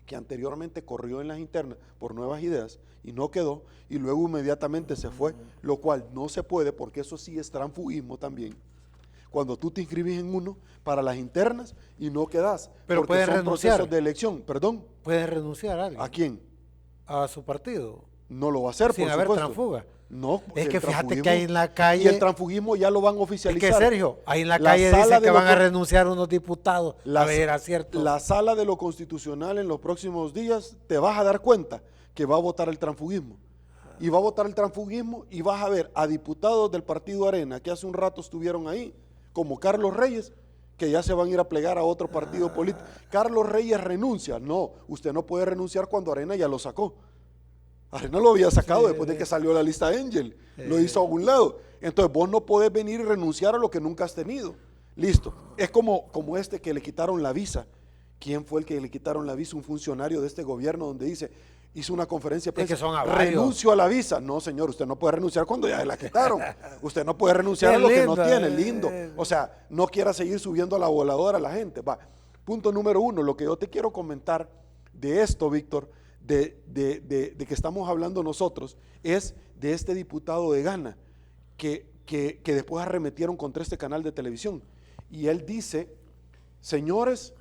que anteriormente corrió en las internas por Nuevas Ideas y no quedó, y luego inmediatamente se fue, lo cual no se puede, porque eso sí es transfugismo también. Cuando tú te inscribís en uno para las internas y no quedás, pero porque son renunciar. Procesos de elección, perdón. ¿Puede renunciar a alguien? ¿A quién? A su partido. No lo va a hacer, sin por haber supuesto. transfuga. No, es que fíjate que hay en la calle. Y el transfugismo ya lo van a oficializar. Es que Sergio, ahí en la calle dicen que van a renunciar unos diputados. A ver, ¿era cierto? La sala de lo constitucional en los próximos días te vas a dar cuenta que va a votar el transfugismo. Y va a votar el transfugismo y vas a ver a diputados del Partido Arena que hace un rato estuvieron ahí, como Carlos Reyes, que ya se van a ir a plegar a otro partido político. Carlos Reyes renuncia. No, usted no puede renunciar cuando Arena ya lo sacó. Arena lo había sacado después de que salió la lista Angel, lo hizo a un lado. Entonces vos no podés venir y renunciar a lo que nunca has tenido. Listo. Es como este que le quitaron la visa. ¿Quién fue el que le quitaron la visa? Un funcionario de este gobierno donde dice, hizo una conferencia de prensa, renuncio a la visa. No, señor, usted no puede renunciar cuando ya la quitaron. Usted no puede renunciar a lo que no tiene, lindo. O sea, no quiera seguir subiendo a la voladora a la gente. Va. Punto número 1, lo que yo te quiero comentar de esto, Víctor, de que estamos hablando nosotros, es de este diputado de Ghana que después arremetieron contra este canal de televisión, y él dice, señores,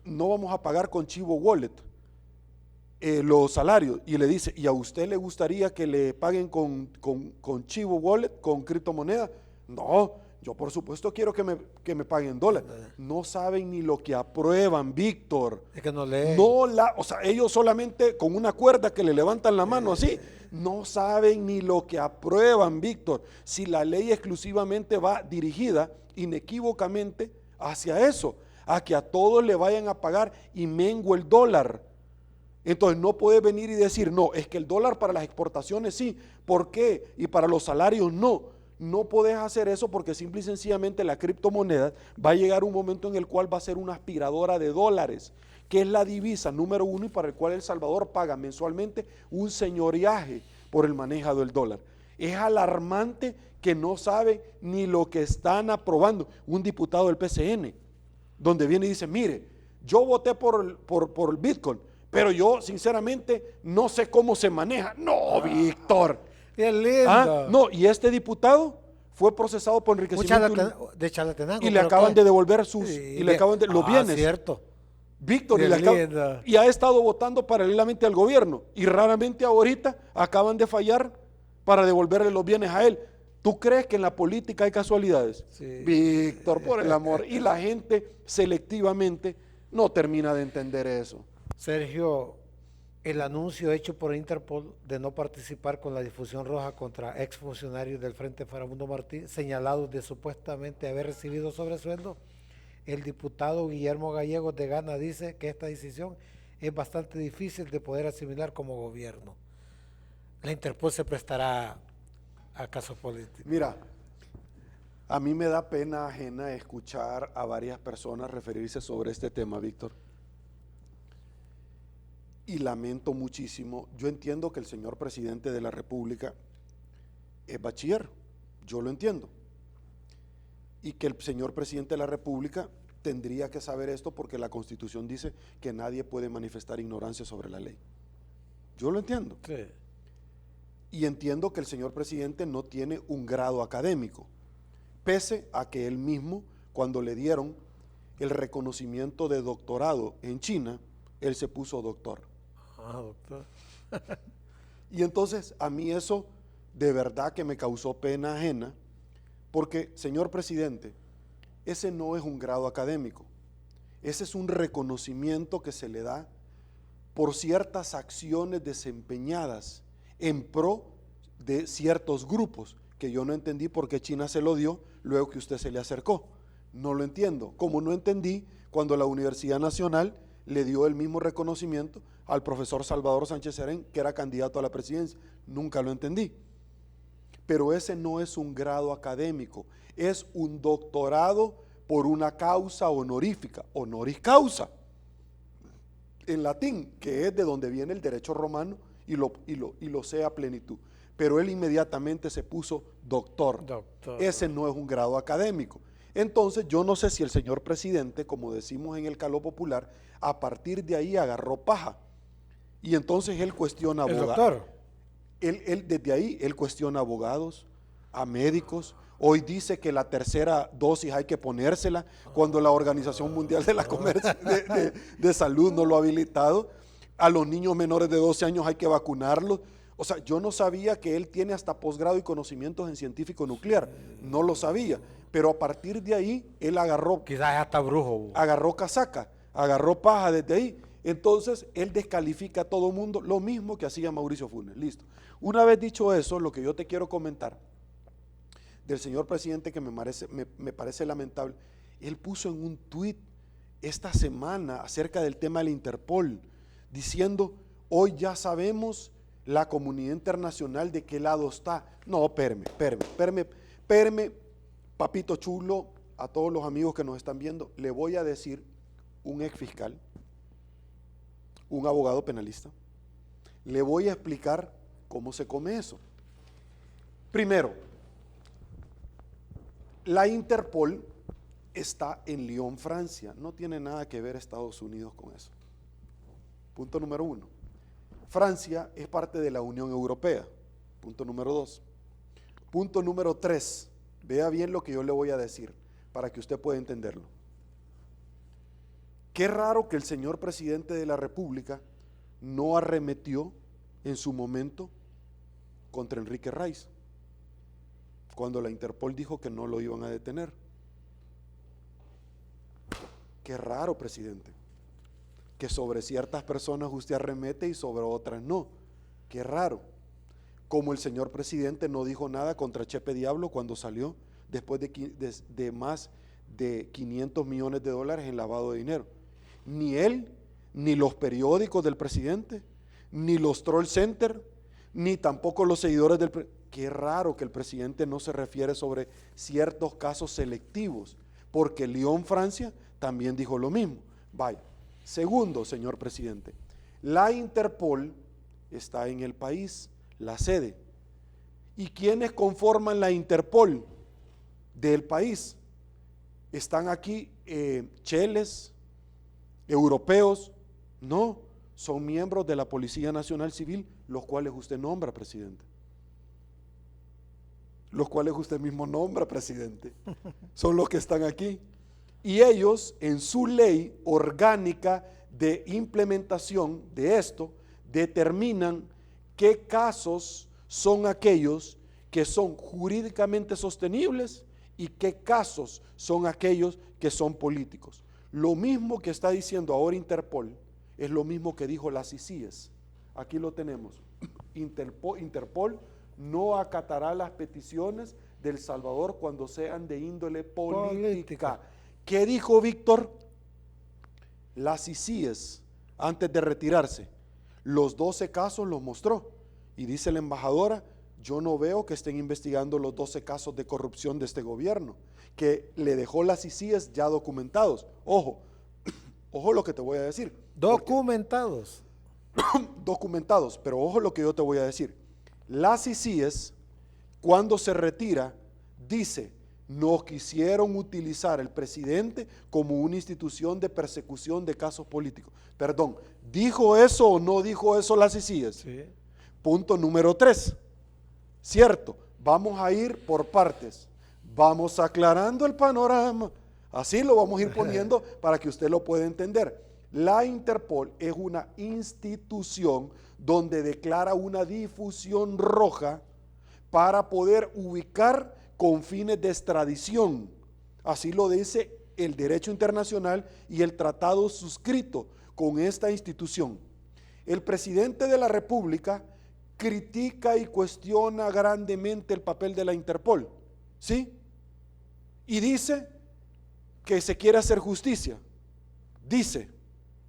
no vamos a pagar con Chivo Wallet los salarios, y le dice, ¿y a usted le gustaría que le paguen con Chivo Wallet, con criptomoneda? No, yo por supuesto quiero que me paguen dólares. No saben ni lo que aprueban, Víctor. Es que no leen. O sea, ellos solamente con una cuerda que le levantan la mano así, no saben ni lo que aprueban, Víctor. Si la ley exclusivamente va dirigida inequívocamente hacia eso, a que a todos le vayan a pagar y mengue el dólar. Entonces no puedes venir y decir, no, es que el dólar para las exportaciones sí, ¿por qué? Y para los salarios no. No podés hacer eso porque simple y sencillamente la criptomoneda va a llegar un momento en el cual va a ser una aspiradora de dólares, que es la divisa número 1 y para el cual El Salvador paga mensualmente un señoreaje por el manejo del dólar. Es alarmante que no sabe ni lo que están aprobando. Un diputado del PCN, donde viene y dice, mire, yo voté por el Bitcoin, pero yo sinceramente no sé cómo se maneja. No, Víctor. ¡Qué lindo! No, y este diputado fue procesado por enriquecimiento de Chalatenango. y le acaban de devolver los bienes. Cierto. Víctor, y ha estado votando paralelamente al gobierno, y raramente ahorita acaban de fallar para devolverle los bienes a él. ¿Tú crees que en la política hay casualidades? Sí. Víctor, por el amor. Y la gente selectivamente no termina de entender eso. Sergio, el anuncio hecho por Interpol de no participar con la difusión roja contra exfuncionarios del Frente Farabundo Martí, señalados de supuestamente haber recibido sobresueldo, el diputado Guillermo Gallegos de Ghana dice que esta decisión es bastante difícil de poder asimilar como gobierno. La Interpol se prestará a casos políticos. Mira, a mí me da pena ajena escuchar a varias personas referirse sobre este tema, Víctor. Y lamento muchísimo. Yo entiendo que el señor presidente de la República es bachiller. Yo lo entiendo. Y que el señor presidente de la República tendría que saber esto porque la Constitución dice que nadie puede manifestar ignorancia sobre la ley. Yo lo entiendo. Sí. Y entiendo que el señor presidente no tiene un grado académico, pese a que él mismo, cuando le dieron el reconocimiento de doctorado en China, él se puso doctor. Ah, doctor. Y entonces a mí eso de verdad que me causó pena ajena, porque, señor presidente, ese no es un grado académico, ese es un reconocimiento que se le da por ciertas acciones desempeñadas en pro de ciertos grupos, que yo no entendí por qué China se lo dio luego que usted se le acercó. No lo entiendo, como no entendí cuando la Universidad Nacional le dio el mismo reconocimiento al profesor Salvador Sánchez Serén, que era candidato a la presidencia. Nunca lo entendí. Pero ese no es un grado académico, es un doctorado por una causa honorífica, honoris causa, en latín, que es de donde viene el derecho romano y lo sé a plenitud. Pero él inmediatamente se puso doctor. Ese no es un grado académico. Entonces yo no sé si el señor presidente, como decimos en el caló popular, a partir de ahí agarró paja. Y entonces él cuestiona El abogados. doctor. Desde ahí él cuestiona abogados, a médicos. Hoy dice que la tercera dosis hay que ponérsela cuando la Organización Mundial de la de Salud no lo ha habilitado. A los niños menores de 12 años hay que vacunarlos. O sea, yo no sabía que él tiene hasta posgrado y conocimientos en científico nuclear. No lo sabía. Pero a partir de ahí, él agarró... Quizás hasta brujo. Agarró casaca, agarró paja desde ahí. Entonces, él descalifica a todo mundo, lo mismo que hacía Mauricio Funes. Listo. Una vez dicho eso, lo que yo te quiero comentar del señor presidente, que me parece lamentable, él puso en un tuit esta semana acerca del tema del Interpol, diciendo, hoy ya sabemos la comunidad internacional de qué lado está. No, espérame, papito chulo, a todos los amigos que nos están viendo, le voy a decir un ex fiscal, un abogado penalista, le voy a explicar cómo se come eso. Primero, la Interpol está en Lyon, Francia, no tiene nada que ver Estados Unidos con eso. Punto número 1. Francia es parte de la Unión Europea. Punto número 2. Punto número 3. Vea bien lo que yo le voy a decir para que usted pueda entenderlo. Qué raro que el señor presidente de la República no arremetió en su momento contra Enrique Reis, cuando la Interpol dijo que no lo iban a detener. Qué raro, presidente, que sobre ciertas personas usted arremete y sobre otras no. Qué raro. Como el señor presidente no dijo nada contra Chepe Diablo cuando salió después de más de 500 millones de dólares en lavado de dinero. Ni él, ni los periódicos del presidente, ni los troll center, ni tampoco los seguidores del presidente. Qué raro que el presidente no se refiere sobre ciertos casos selectivos, porque Lyon, Francia, también dijo lo mismo. Vaya. Segundo, señor presidente, la Interpol está en el país, la sede. ¿Y quiénes conforman la Interpol del país? ¿Están aquí cheles, europeos? No, son miembros de la Policía Nacional Civil, los cuales usted nombra, presidente. Los cuales usted mismo nombra, presidente. Son los que están aquí. Y ellos, en su ley orgánica de implementación de esto, determinan qué casos son aquellos que son jurídicamente sostenibles y qué casos son aquellos que son políticos. Lo mismo que está diciendo ahora Interpol es lo mismo que dijo la CICIES. Aquí lo tenemos. Interpol no acatará las peticiones de El Salvador cuando sean de índole política. ¿Qué dijo Víctor? La CICIES, antes de retirarse, los 12 casos los mostró. Y dice la embajadora, yo no veo que estén investigando los 12 casos de corrupción de este gobierno, que le dejó la CICIES ya documentados. Ojo, ojo lo que te voy a decir. Documentados. Documentados, pero ojo lo que yo te voy a decir. La CICIES, cuando se retira, dice, no quisieron utilizar el presidente como una institución de persecución de casos políticos. Perdón, ¿dijo eso o no dijo eso las CICIES? Sí. Punto número 3. Cierto, vamos a ir por partes. Vamos aclarando el panorama. Así lo vamos a ir poniendo para que usted lo pueda entender. La Interpol es una institución donde declara una difusión roja para poder ubicar con fines de extradición. Así lo dice el derecho internacional y el tratado suscrito con esta institución. El presidente de la República critica y cuestiona grandemente el papel de la Interpol, ¿sí? Y dice que se quiere hacer justicia. Dice,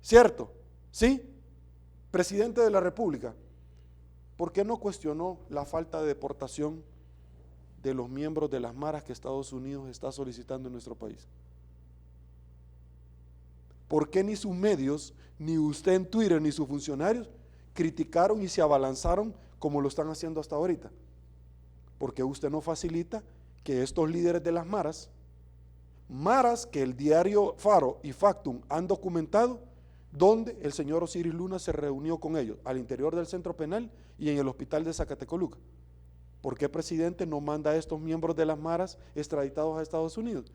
¿cierto? ¿Sí? Presidente de la República, ¿por qué no cuestionó la falta de deportación de los miembros de las maras que Estados Unidos está solicitando en nuestro país? ¿Por qué ni sus medios, ni usted en Twitter, ni sus funcionarios criticaron y se abalanzaron como lo están haciendo hasta ahorita? ¿Por qué usted no facilita que estos líderes de las maras que el diario Faro y Factum han documentado, donde el señor Osiris Luna se reunió con ellos, al interior del centro penal y en el hospital de Zacatecoluca? ¿Por qué presidente no manda a estos miembros de las maras extraditados a Estados Unidos?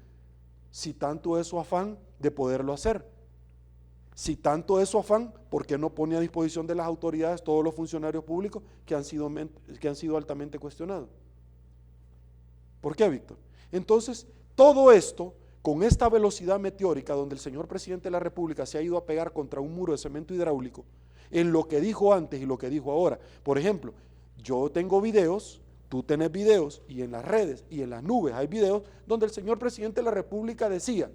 Si tanto es su afán de poderlo hacer. Si tanto es su afán, ¿por qué no pone a disposición de las autoridades todos los funcionarios públicos que han sido altamente cuestionados? ¿Por qué, Víctor? Entonces, todo esto, con esta velocidad meteórica, donde el señor presidente de la República se ha ido a pegar contra un muro de cemento hidráulico, en lo que dijo antes y lo que dijo ahora. Por ejemplo, yo tengo videos, tú tenés videos, y en las redes y en las nubes hay videos donde el señor presidente de la República decía,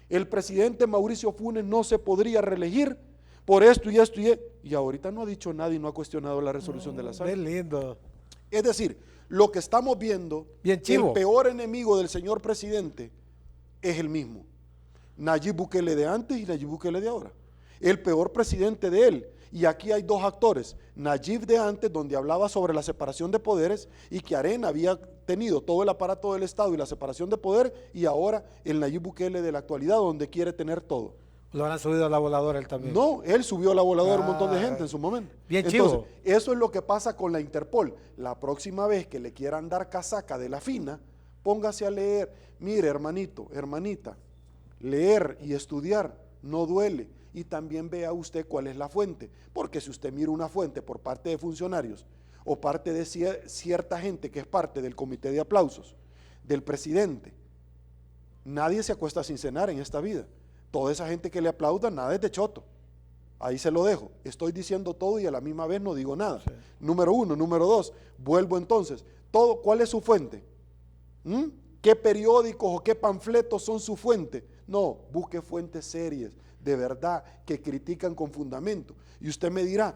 el presidente Mauricio Funes no se podría reelegir por esto y esto y ahorita no ha dicho nada y no ha cuestionado la resolución de la sala. Qué lindo. Es decir, lo que estamos viendo, Bien chivo. el peor enemigo del señor presidente es el mismo. Nayib Bukele de antes y Nayib Bukele de ahora. El peor presidente de él. Y aquí hay dos actores. Nayib de antes, donde hablaba sobre la separación de poderes y que Arena había tenido todo el aparato del Estado y la separación de poder, y ahora el Nayib Bukele de la actualidad, donde quiere tener todo. Lo han subido a la voladora él también. No, él subió a la voladora un montón de gente en su momento. Bien Entonces, chivo. eso es lo que pasa con la Interpol. La próxima vez que le quieran dar casaca de la fina, póngase a leer. Mire, hermanito, hermanita, leer y estudiar no duele. Y también vea usted cuál es la fuente. Porque si usted mira una fuente por parte de funcionarios o parte de cierta gente que es parte del comité de aplausos del presidente, nadie se acuesta sin cenar en esta vida. Toda esa gente que le aplauda, nada es de choto. Ahí se lo dejo. Estoy diciendo todo y a la misma vez no digo nada. Sí. Número 1. Número 2, vuelvo entonces. ¿Cuál es su fuente? ¿Qué periódicos o qué panfletos son su fuente? No, busque fuentes serias, de verdad, que critican con fundamento. Y usted me dirá,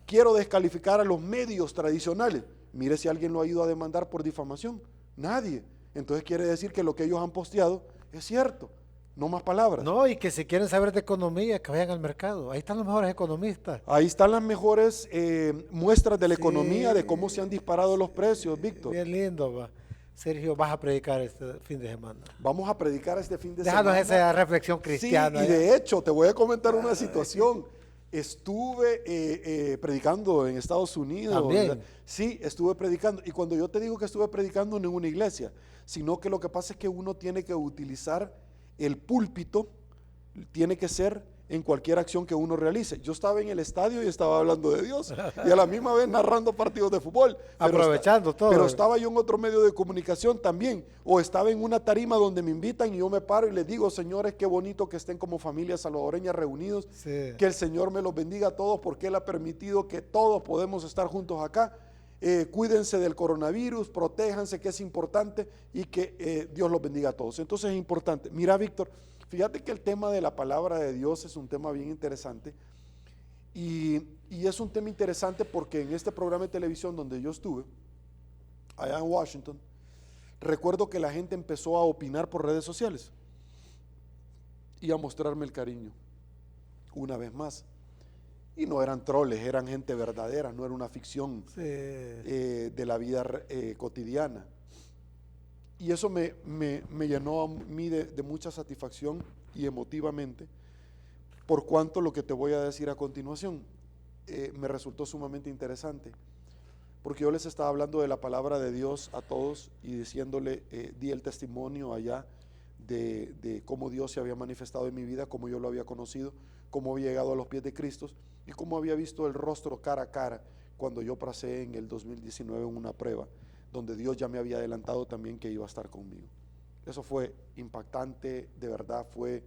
quiero descalificar a los medios tradicionales. Mire si alguien lo ha ido a demandar por difamación. Nadie. Entonces quiere decir que lo que ellos han posteado es cierto. No más palabras. No, y que si quieren saber de economía, que vayan al mercado. Ahí están los mejores economistas. Ahí están las mejores muestras de la economía, de cómo se han disparado los precios, Víctor. Bien lindo, va. Sergio, vas a predicar este fin de semana. Vamos a predicar este fin de semana. Déjanos esa reflexión cristiana. Sí, y de hecho, te voy a comentar una situación. Estuve predicando en Estados Unidos. ¿También? Sí, estuve predicando. Y cuando yo te digo que estuve predicando, no en una iglesia, sino que lo que pasa es que uno tiene que utilizar el púlpito, tiene que ser en cualquier acción que uno realice. Yo estaba en el estadio y estaba hablando de Dios y a la misma vez narrando partidos de fútbol. Aprovechando todo. Pero estaba yo en otro medio de comunicación también, o estaba en una tarima donde me invitan y yo me paro y les digo, señores, qué bonito que estén como familia salvadoreña reunidos, sí. Que el Señor me los bendiga a todos porque Él ha permitido que todos podemos estar juntos acá. Cuídense del coronavirus, protéjanse, que es importante, y que Dios los bendiga a todos. Entonces es importante. Mira, Víctor, fíjate que el tema de la palabra de Dios es un tema bien interesante, y es un tema interesante porque en este programa de televisión donde yo estuve, allá en Washington, recuerdo que la gente empezó a opinar por redes sociales y a mostrarme el cariño, una vez más. Y no eran troles, eran gente verdadera, no era una ficción, sí, de la vida cotidiana. Y eso me llenó a mí de mucha satisfacción y emotivamente, por cuanto lo que te voy a decir a continuación me resultó sumamente interesante, porque yo les estaba hablando de la palabra de Dios a todos y diciéndole, di el testimonio allá de cómo Dios se había manifestado en mi vida, cómo yo lo había conocido, cómo había llegado a los pies de Cristo y cómo había visto el rostro cara a cara cuando yo pasé en el 2019 en una prueba, donde Dios ya me había adelantado también que iba a estar conmigo. Eso fue impactante, de verdad, fue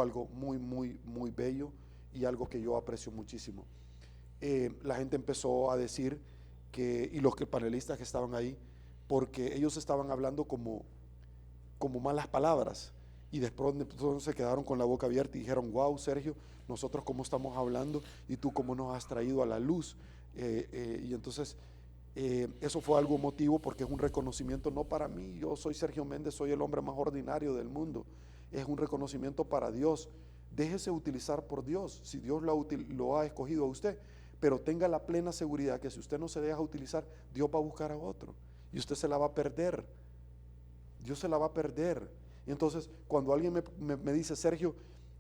algo muy, muy, muy bello y algo que yo aprecio muchísimo. La gente empezó a decir y los panelistas que estaban ahí, porque ellos estaban hablando como malas palabras, y después se quedaron con la boca abierta y dijeron, wow, Sergio, nosotros cómo estamos hablando y tú cómo nos has traído a la luz. Y entonces eso fue algo emotivo, porque es un reconocimiento no para mí, yo soy Sergio Méndez, soy el hombre más ordinario del mundo, es un reconocimiento para Dios. Déjese utilizar por Dios, si Dios lo ha escogido a usted, pero tenga la plena seguridad que si usted no se deja utilizar, Dios va a buscar a otro y usted se la va a perder. Dios se la va a perder. Y entonces, cuando alguien me dice, Sergio,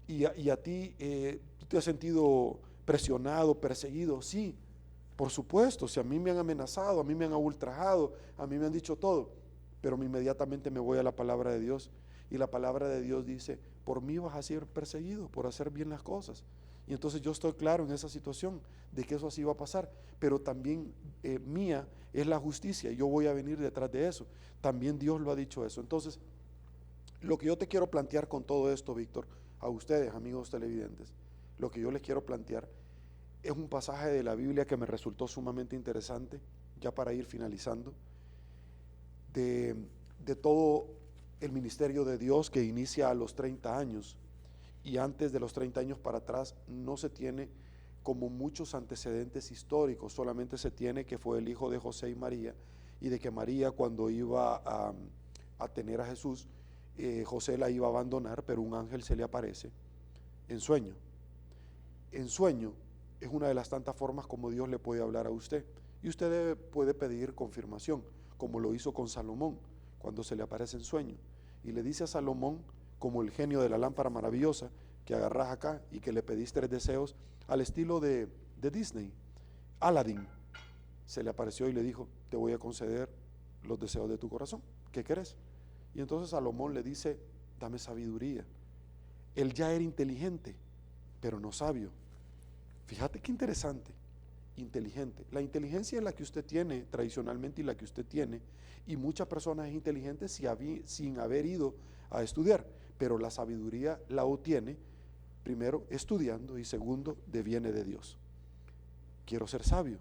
y a ti, ¿tú te has sentido presionado, perseguido? Sí, por supuesto, si a mí me han amenazado, a mí me han ultrajado, a mí me han dicho todo, pero inmediatamente me voy a la palabra de Dios, y la palabra de Dios dice, por mí vas a ser perseguido, por hacer bien las cosas. Y entonces yo estoy claro en esa situación de que eso así va a pasar, pero también mía es la justicia y yo voy a venir detrás de eso. También Dios lo ha dicho eso. Entonces, lo que yo te quiero plantear con todo esto, Víctor, a ustedes, amigos televidentes, lo que yo les quiero plantear es un pasaje de la Biblia que me resultó sumamente interesante, ya para ir finalizando, de todo el ministerio de Dios que inicia a los 30 años. Y antes de los 30 años para atrás no se tiene como muchos antecedentes históricos, solamente se tiene que fue el hijo de José y María, y de que María, cuando iba a tener a Jesús, José la iba a abandonar, pero un ángel se le aparece en sueño. En sueño es una de las tantas formas como Dios le puede hablar a usted, y usted puede pedir confirmación, como lo hizo con Salomón, cuando se le aparece en sueño, y le dice a Salomón, como el genio de la lámpara maravillosa que agarras acá y que le pedís 3 deseos al estilo de Disney. Aladdin se le apareció y le dijo, te voy a conceder los deseos de tu corazón, ¿qué querés? Y entonces Salomón le dice, dame sabiduría. Él ya era inteligente, pero no sabio. Fíjate qué interesante, inteligente. La inteligencia es la que usted tiene tradicionalmente y la que usted tiene, y muchas personas es inteligente sin haber ido a estudiar, pero la sabiduría la obtiene primero estudiando y segundo viene de Dios. Quiero ser sabio.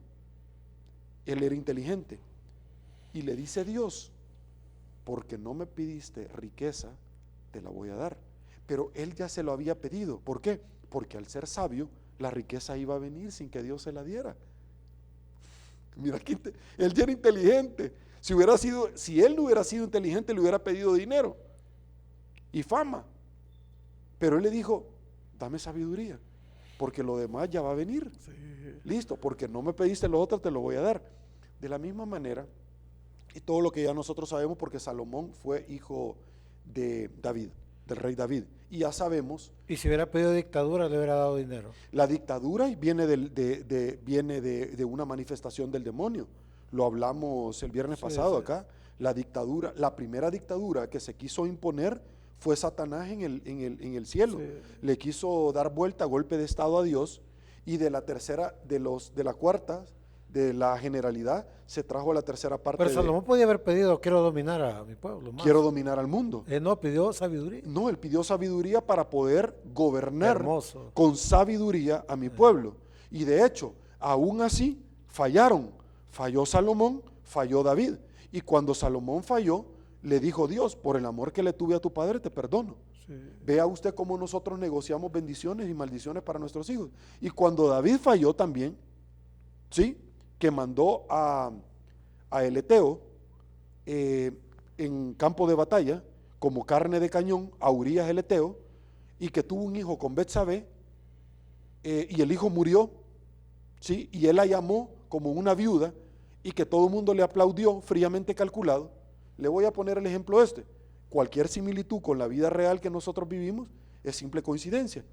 Él era inteligente y le dice Dios, porque no me pidiste riqueza, te la voy a dar. Pero él ya se lo había pedido. ¿Por qué? Porque al ser sabio, la riqueza iba a venir sin que Dios se la diera. Mira que él ya era inteligente. Si él no hubiera sido inteligente, le hubiera pedido dinero y fama, pero él le dijo, dame sabiduría, porque lo demás ya va a venir. Sí. Listo, porque no me pediste lo otro, te lo voy a dar. De la misma manera, y todo lo que ya nosotros sabemos, porque Salomón fue hijo de David, del rey David, y ya sabemos. Y si hubiera pedido dictadura, le hubiera dado dinero. La dictadura viene de una manifestación del demonio. Lo hablamos el viernes pasado acá. La dictadura, la primera dictadura que se quiso imponer fue Satanás en el cielo. Sí. Le quiso dar vuelta, golpe de estado a Dios, y de la tercera, de la cuarta, de la generalidad, se trajo la tercera parte. Pero Salomón podía haber pedido, quiero dominar a mi pueblo. Más. Quiero dominar al mundo. Él no pidió sabiduría. No, él pidió sabiduría para poder gobernar con sabiduría a mi pueblo. Y de hecho, aún así, fallaron. Falló Salomón, falló David. Y cuando Salomón falló, le dijo Dios, por el amor que le tuve a tu padre, te perdono. Sí. Vea usted cómo nosotros negociamos bendiciones y maldiciones para nuestros hijos. Y cuando David falló también, ¿sí?, que mandó a Eleteo en campo de batalla, como carne de cañón, a Urías Eleteo, y que tuvo un hijo con Betsabé, y el hijo murió, ¿sí?, y él la llamó como una viuda, y que todo el mundo le aplaudió, fríamente calculado, le voy a poner el ejemplo este. Cualquier similitud con la vida real que nosotros vivimos es simple coincidencia.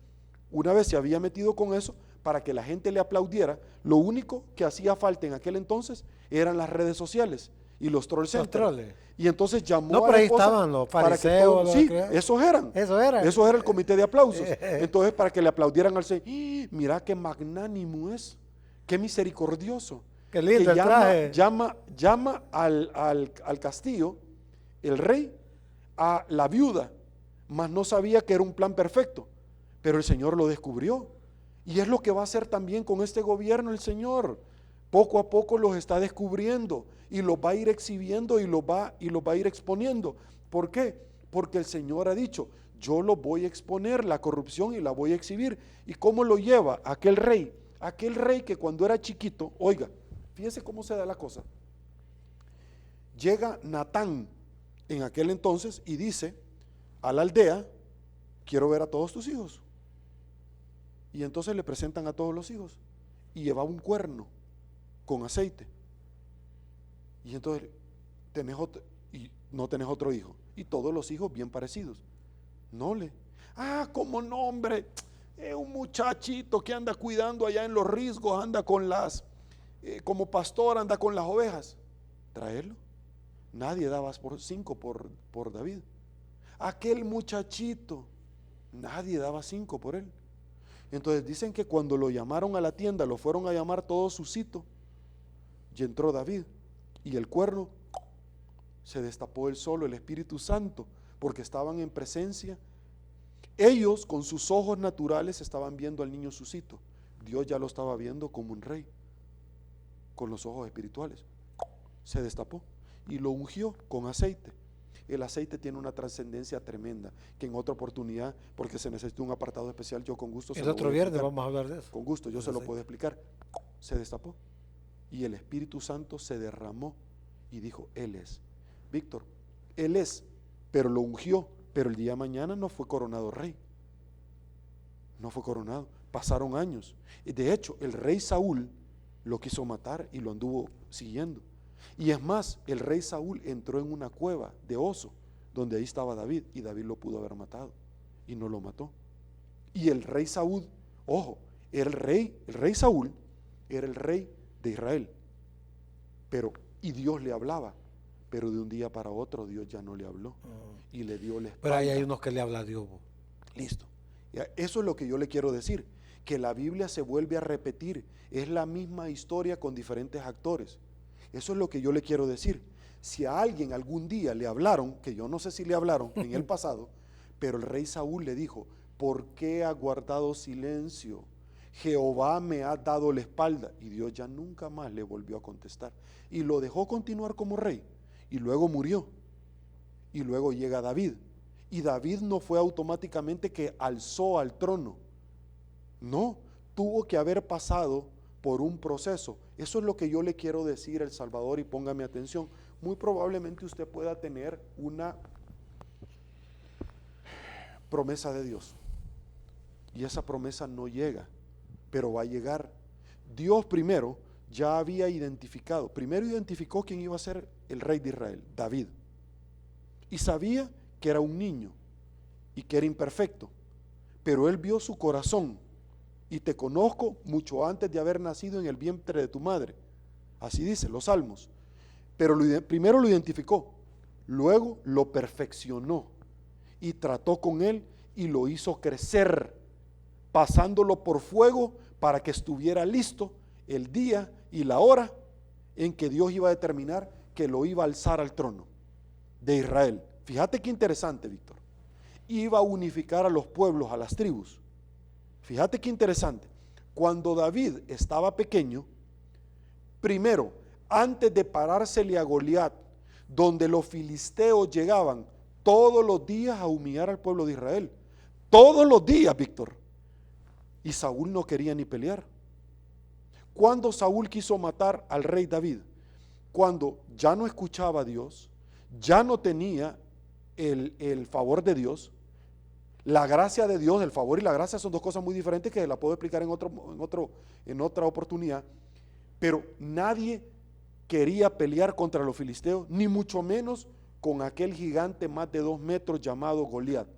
Una vez se había metido con eso para que la gente le aplaudiera. Lo único que hacía falta en aquel entonces eran las redes sociales y los troll centers. Y entonces llamó no, a pero la ahí esposa estaban los para que fariseos. todo, sí, esos eran. Eso era el comité de aplausos. Entonces, para que le aplaudieran al Señor. Mira qué magnánimo es, qué misericordioso. Qué lindo que el traje. llama al castillo, el rey, a la viuda, mas no sabía que era un plan perfecto. Pero el Señor lo descubrió. Y es lo que va a hacer también con este gobierno el Señor. Poco a poco los está descubriendo y los va a ir exhibiendo y los va a ir exponiendo. ¿Por qué? Porque el Señor ha dicho, yo los voy a exponer, la corrupción, y la voy a exhibir. ¿Y cómo lo lleva aquel rey? Aquel rey que cuando era chiquito, oiga, fíjese cómo se da la cosa. Llega Natán en aquel entonces y dice a la aldea, quiero ver a todos tus hijos. Y entonces le presentan a todos los hijos y llevaba un cuerno con aceite. Y entonces no tenés otro hijo. Y todos los hijos bien parecidos. ¿Cómo no, hombre? Es un muchachito que anda cuidando allá en los risgos, anda con como pastor, anda con las ovejas. Traerlo. Nadie daba 5 por David. Aquel muchachito, nadie daba 5 por él. Entonces dicen que cuando lo llamaron a la tienda, lo fueron a llamar todo suscito, y entró David, y el cuerno se destapó él solo, el Espíritu Santo, porque estaban en presencia. Ellos con sus ojos naturales estaban viendo al niño suscito. Dios ya lo estaba viendo como un rey, con los ojos espirituales. Se destapó y lo ungió con aceite. El aceite tiene una trascendencia tremenda, que en otra oportunidad, porque se necesita un apartado especial, yo con gusto se lo voy a explicar. El otro viernes vamos a hablar de eso. Con gusto, yo se lo puedo explicar. Se destapó y el Espíritu Santo se derramó y dijo, Él es. Víctor, Él es, pero lo ungió, pero el día de mañana no fue coronado rey. No fue coronado. Pasaron años. De hecho, el rey Saúl lo quiso matar y lo anduvo siguiendo. Y es más, el rey Saúl entró en una cueva de oso, donde ahí estaba David, y David lo pudo haber matado, y no lo mató. Y el rey Saúl, ojo, el rey Saúl era el rey de Israel, y Dios le hablaba, pero de un día para otro Dios ya no le habló, y le dio la espalda. Pero ahí hay unos que le habla a Dios. Listo. Eso es lo que yo le quiero decir, que la Biblia se vuelve a repetir, es la misma historia con diferentes actores. Eso es lo que yo le quiero decir. Si a alguien algún día le hablaron, que yo no sé si le hablaron en el pasado, pero el rey Saúl le dijo, ¿por qué ha guardado silencio? Jehová me ha dado la espalda. Y Dios ya nunca más le volvió a contestar. Y lo dejó continuar como rey. Y luego murió. Y luego llega David. Y David no fue automáticamente que alzó al trono. No, tuvo que haber pasado por un proceso. Eso es lo que yo le quiero decir, El Salvador, y póngame atención. Muy probablemente usted pueda tener una promesa de Dios y esa promesa no llega, pero va a llegar. Dios primero ya había identificado, primero identificó quién iba a ser el rey de Israel, David, y sabía que era un niño y que era imperfecto, pero él vio su corazón. Y te conozco mucho antes de haber nacido en el vientre de tu madre. Así dicen los salmos. Pero primero lo identificó, luego lo perfeccionó y trató con él y lo hizo crecer, pasándolo por fuego para que estuviera listo el día y la hora en que Dios iba a determinar que lo iba a alzar al trono de Israel. Fíjate qué interesante, Víctor. Iba a unificar a los pueblos, a las tribus. Fíjate qué interesante, cuando David estaba pequeño, primero, antes de parársele a Goliat, donde los filisteos llegaban todos los días a humillar al pueblo de Israel, todos los días, Víctor, y Saúl no quería ni pelear. Cuando Saúl quiso matar al rey David, cuando ya no escuchaba a Dios, ya no tenía el favor de Dios. La gracia de Dios, el favor y la gracia son dos cosas muy diferentes que la puedo explicar en otra oportunidad, pero nadie quería pelear contra los filisteos, ni mucho menos con aquel gigante más de 2 metros llamado Goliat.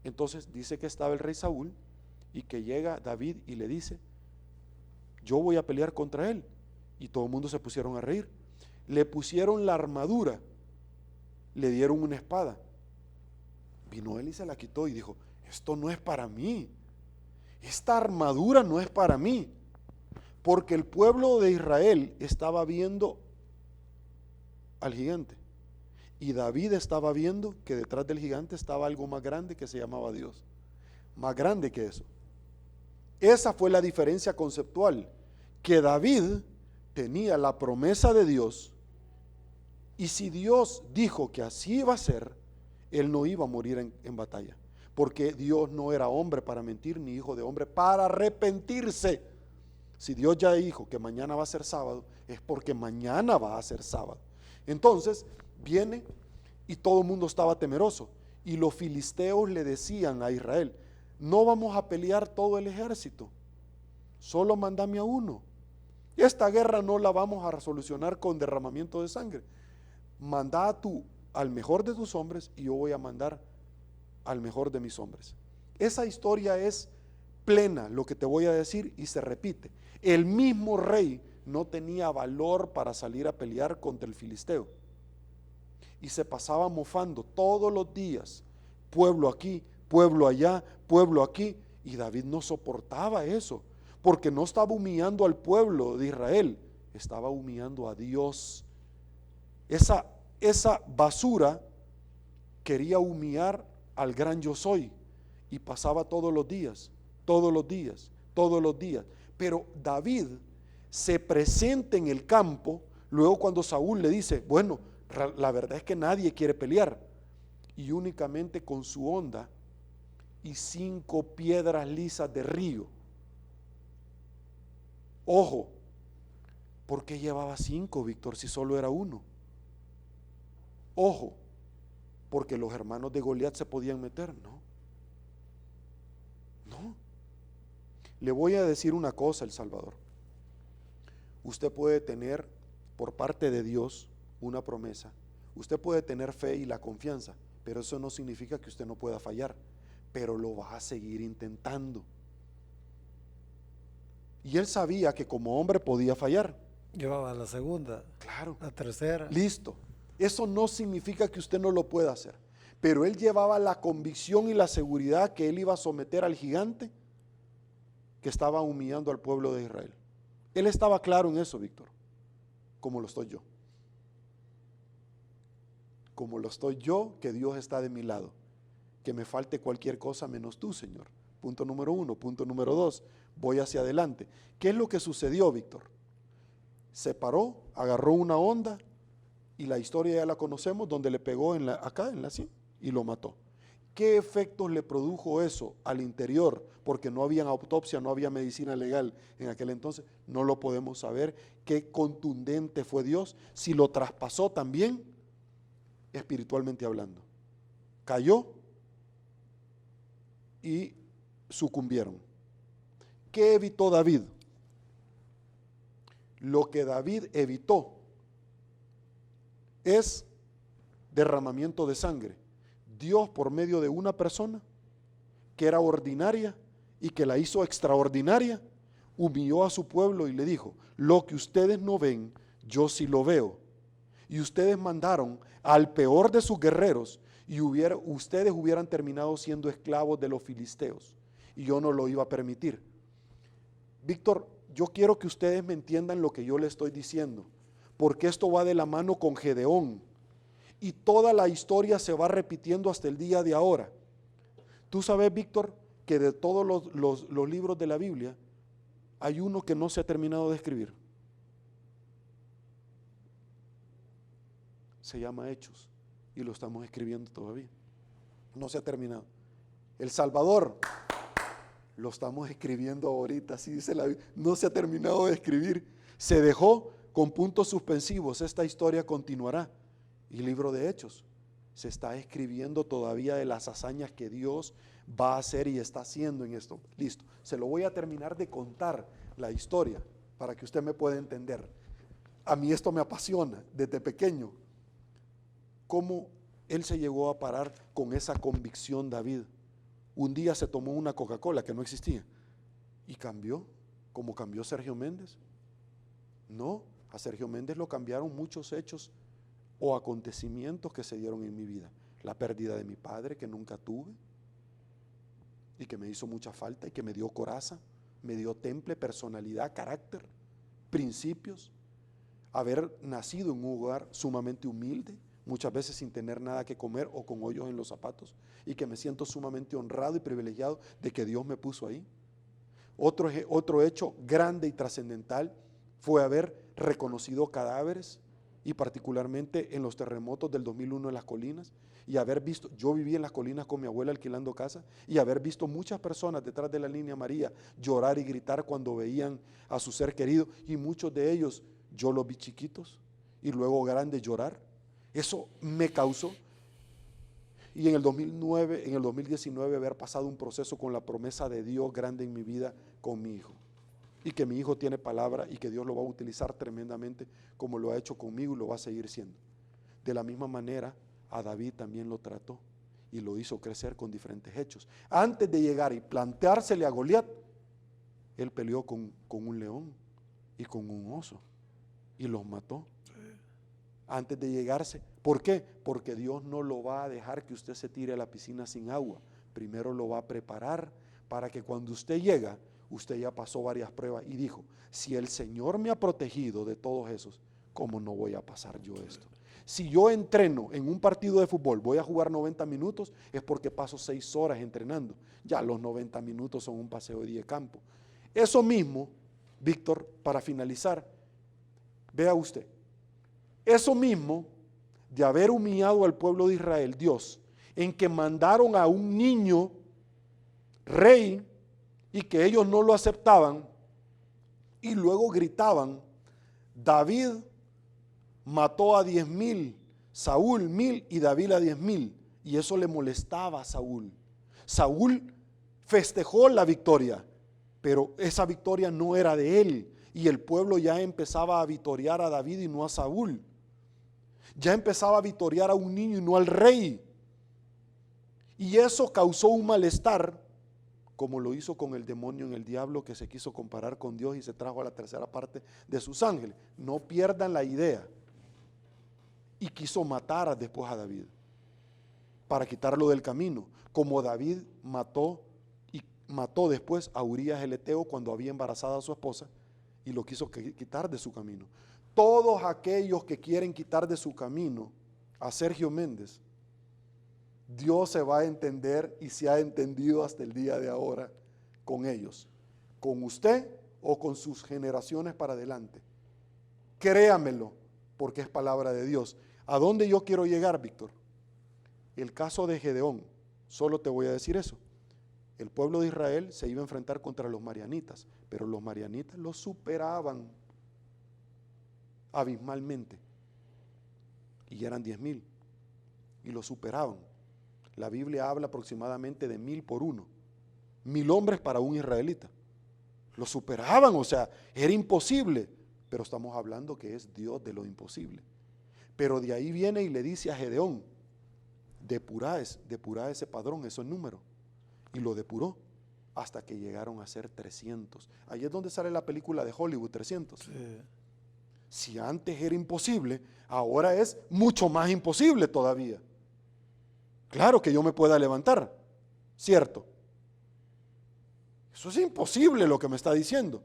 Entonces dice que estaba el rey Saúl y que llega David y le dice, yo voy a pelear contra él. Y todo el mundo se pusieron a reír. Le pusieron la armadura, le dieron una espada. Vino él y se la quitó y dijo, esto no es para mí, esta armadura no es para mí, porque el pueblo de Israel estaba viendo al gigante y David estaba viendo que detrás del gigante estaba algo más grande que se llamaba Dios, más grande que eso. Esa fue la diferencia conceptual, que David tenía la promesa de Dios, y si Dios dijo que así iba a ser, él no iba a morir en batalla, porque Dios no era hombre para mentir, ni hijo de hombre para arrepentirse. Si Dios ya dijo que mañana va a ser sábado, es porque mañana va a ser sábado. Entonces viene y todo el mundo estaba temeroso, y los filisteos le decían a Israel, no vamos a pelear todo el ejército, solo mándame a uno. Esta guerra no la vamos a resolucionar con derramamiento de sangre. Manda al mejor de tus hombres y yo voy a mandar al mejor de mis hombres. Esa historia es plena, lo que te voy a decir, y se repite. El mismo rey no tenía valor para salir a pelear contra el filisteo y se pasaba mofando todos los días, pueblo aquí, pueblo allá, pueblo aquí, y David no soportaba eso, porque no estaba humillando al pueblo de Israel, estaba humillando a Dios. Esa basura quería humillar al gran yo soy, y pasaba todos los días, todos los días, todos los días. Pero David se presenta en el campo, luego cuando Saúl le dice, bueno, la verdad es que nadie quiere pelear, y únicamente con su honda y 5 piedras lisas de río. Ojo, ¿por qué llevaba 5, Víctor, si solo era uno? Ojo, porque los hermanos de Goliat se podían meter, no. Le voy a decir una cosa, El Salvador. Usted puede tener por parte de Dios una promesa, usted puede tener fe y la confianza, pero eso no significa que usted no pueda fallar, pero lo va a seguir intentando. Y él sabía que como hombre podía fallar. Llevaba la segunda, Claro. la tercera. Listo. Eso no significa que usted no lo pueda hacer, pero él llevaba la convicción y la seguridad que él iba a someter al gigante que estaba humillando al pueblo de Israel. Él estaba claro en eso, Víctor, como lo estoy yo. Como lo estoy yo, que Dios está de mi lado. Que me falte cualquier cosa menos tú, Señor. Punto número 1. Punto número 2. Voy hacia adelante. ¿Qué es lo que sucedió, Víctor? Se paró, agarró una onda, y la historia ya la conocemos, donde le pegó acá en la sien y lo mató. ¿Qué efectos le produjo eso al interior? Porque no había autopsia, no había medicina legal en aquel entonces, no lo podemos saber. Qué contundente fue Dios, si lo traspasó también, espiritualmente hablando. Cayó y sucumbieron. ¿Qué evitó David? Lo que David evitó es derramamiento de sangre. Dios, por medio de una persona que era ordinaria y que la hizo extraordinaria, humilló a su pueblo y le dijo, lo que ustedes no ven, yo sí lo veo. Y ustedes mandaron al peor de sus guerreros y ustedes hubieran terminado siendo esclavos de los filisteos, y yo no lo iba a permitir. Víctor, yo quiero que ustedes me entiendan lo que yo le estoy diciendo, porque esto va de la mano con Gedeón, y toda la historia se va repitiendo hasta el día de ahora. Tú sabes, Víctor, que de todos los libros de la Biblia hay uno que no se ha terminado de escribir. Se llama Hechos y lo estamos escribiendo todavía. No se ha terminado. El Salvador lo estamos escribiendo ahorita, así dice la Biblia. No se ha terminado de escribir. Se dejó con puntos suspensivos. Esta historia continuará. Y el libro de Hechos se está escribiendo todavía de las hazañas que Dios va a hacer y está haciendo en esto. Listo. Se lo voy a terminar de contar la historia para que usted me pueda entender. A mí esto me apasiona desde pequeño. cómo él se llegó a parar con esa convicción, David. Un día se tomó una Coca-Cola que no existía y cambió, como cambió Sergio Méndez. No, a Sergio Méndez lo cambiaron muchos hechos o acontecimientos que se dieron en mi vida. La pérdida de mi padre, que nunca tuve y que me hizo mucha falta y que me dio coraza, me dio temple, personalidad, carácter, principios. Haber nacido en un hogar sumamente humilde, muchas veces sin tener nada que comer o con hoyos en los zapatos, y que me siento sumamente honrado y privilegiado de que Dios me puso ahí. Otro hecho grande y trascendental fue haber reconocido cadáveres, y particularmente en los terremotos del 2001 en las colinas, y haber visto, yo viví en las colinas con mi abuela alquilando casa, y haber visto muchas personas detrás de la línea amarilla llorar y gritar cuando veían a su ser querido, y muchos de ellos yo los vi chiquitos y luego grandes llorar. Eso me causó. Y en el 2009, en el 2019 haber pasado un proceso con la promesa de Dios grande en mi vida con mi hijo. Y que mi hijo tiene palabra y que Dios lo va a utilizar tremendamente como lo ha hecho conmigo y lo va a seguir siendo. De la misma manera, a David también lo trató y lo hizo crecer con diferentes hechos. Antes de llegar y planteársele a Goliat, él peleó con un león y con un oso y los mató. Antes de llegarse. ¿Por qué? Porque Dios no lo va a dejar que usted se tire a la piscina sin agua. Primero lo va a preparar para que cuando usted llega, usted ya pasó varias pruebas y dijo, si el Señor me ha protegido de todos esos, ¿cómo no voy a pasar yo esto? Si yo entreno en un partido de fútbol, voy a jugar 90 minutos, es porque paso 6 horas entrenando. Ya los 90 minutos son un paseo de día de campo. Eso mismo, Víctor, para finalizar, vea usted, eso mismo de haber humillado al pueblo de Israel, Dios, en que mandaron a un niño rey y que ellos no lo aceptaban y luego gritaban, David mató a 10,000, Saúl 1,000 y David a 10,000, y eso le molestaba a Saúl. Saúl festejó la victoria, pero esa victoria no era de él y el pueblo ya empezaba a vitorear a David y no a Saúl. Ya empezaba a vitorear a un niño y no al rey. Y eso causó un malestar, como lo hizo con el demonio en el diablo, que se quiso comparar con Dios y se trajo a la tercera parte de sus ángeles. No pierdan la idea. Y quiso matar después a David, para quitarlo del camino, como David mató después a Urías el Eteo cuando había embarazada a su esposa y lo quiso quitar de su camino. Todos aquellos que quieren quitar de su camino a Sergio Méndez, Dios se va a entender y se ha entendido hasta el día de ahora con ellos, con usted o con sus generaciones para adelante. Créamelo, porque es palabra de Dios. ¿A dónde yo quiero llegar, Víctor? El caso de Gedeón, solo te voy a decir eso. El pueblo de Israel se iba a enfrentar contra los marianitas, pero los marianitas los superaban abismalmente y eran 10,000 y lo superaban. La Biblia habla aproximadamente de 1,000 por uno, 1,000 hombres para un israelita. Lo superaban, o sea, era imposible, pero estamos hablando que es Dios de lo imposible. Pero de ahí viene y le dice a Gedeón, depurá ese padrón, esos números, y lo depuró hasta que llegaron a ser 300. Ahí es donde sale la película de Hollywood, 300. Sí. Si antes era imposible, ahora es mucho más imposible todavía. Claro que yo me pueda levantar, ¿cierto? Eso es imposible lo que me está diciendo.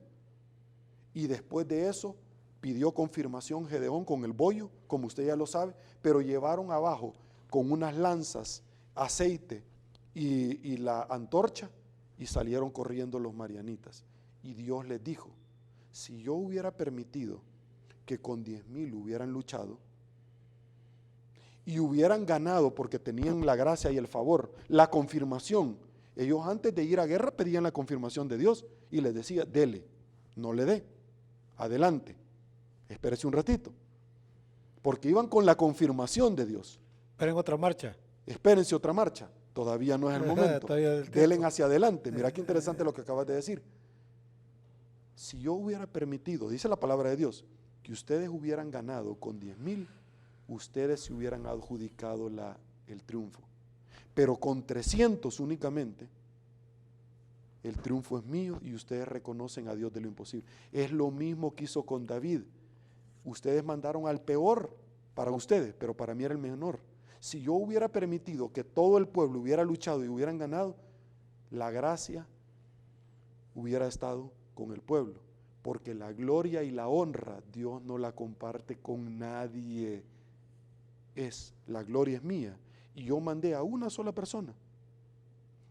Y después de eso, pidió confirmación Gedeón con el bollo, como usted ya lo sabe, pero llevaron abajo con unas lanzas, aceite y la antorcha, y salieron corriendo los marianitas. Y Dios les dijo, si yo hubiera permitido que con 10,000 hubieran luchado y hubieran ganado porque tenían la gracia y el favor, la confirmación, ellos antes de ir a guerra pedían la confirmación de Dios y les decía, dele, no le dé, adelante, espérese un ratito, porque iban con la confirmación de Dios. Esperen otra marcha. Espérense otra marcha, todavía no es el momento, delen hacia adelante. Mira qué interesante lo que acabas de decir. Si yo hubiera permitido, dice la palabra de Dios, que ustedes hubieran ganado con 10,000, ustedes se hubieran adjudicado el triunfo. Pero con 300 únicamente, el triunfo es mío y ustedes reconocen a Dios de lo imposible. Es lo mismo que hizo con David. Ustedes mandaron al peor para ustedes, pero para mí era el menor. Si yo hubiera permitido que todo el pueblo hubiera luchado y hubieran ganado, la gracia hubiera estado con el pueblo, porque la gloria y la honra Dios no la comparte con nadie. La gloria es mía, y yo mandé a una sola persona,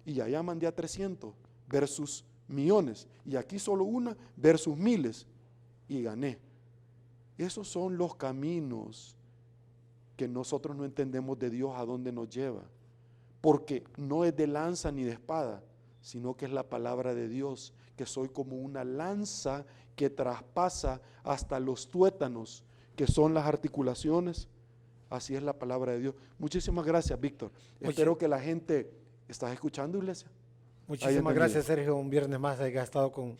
y allá mandé a 300 versus millones, y aquí solo una versus miles, y gané. Esos son los caminos que nosotros no entendemos de Dios a dónde nos lleva, porque no es de lanza ni de espada, sino que es la palabra de Dios, que soy como una lanza que traspasa hasta los tuétanos, que son las articulaciones. Así es la palabra de Dios. Muchísimas gracias, Víctor. Espero que la gente, ¿estás escuchando, iglesia? Muchísimas gracias, Sergio. Un viernes más haya estado con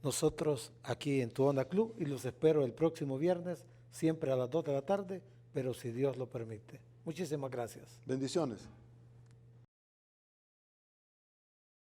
nosotros aquí en Tu Onda Club, y los espero el próximo viernes, siempre a las 2 de la tarde, pero si Dios lo permite. Muchísimas gracias. Bendiciones.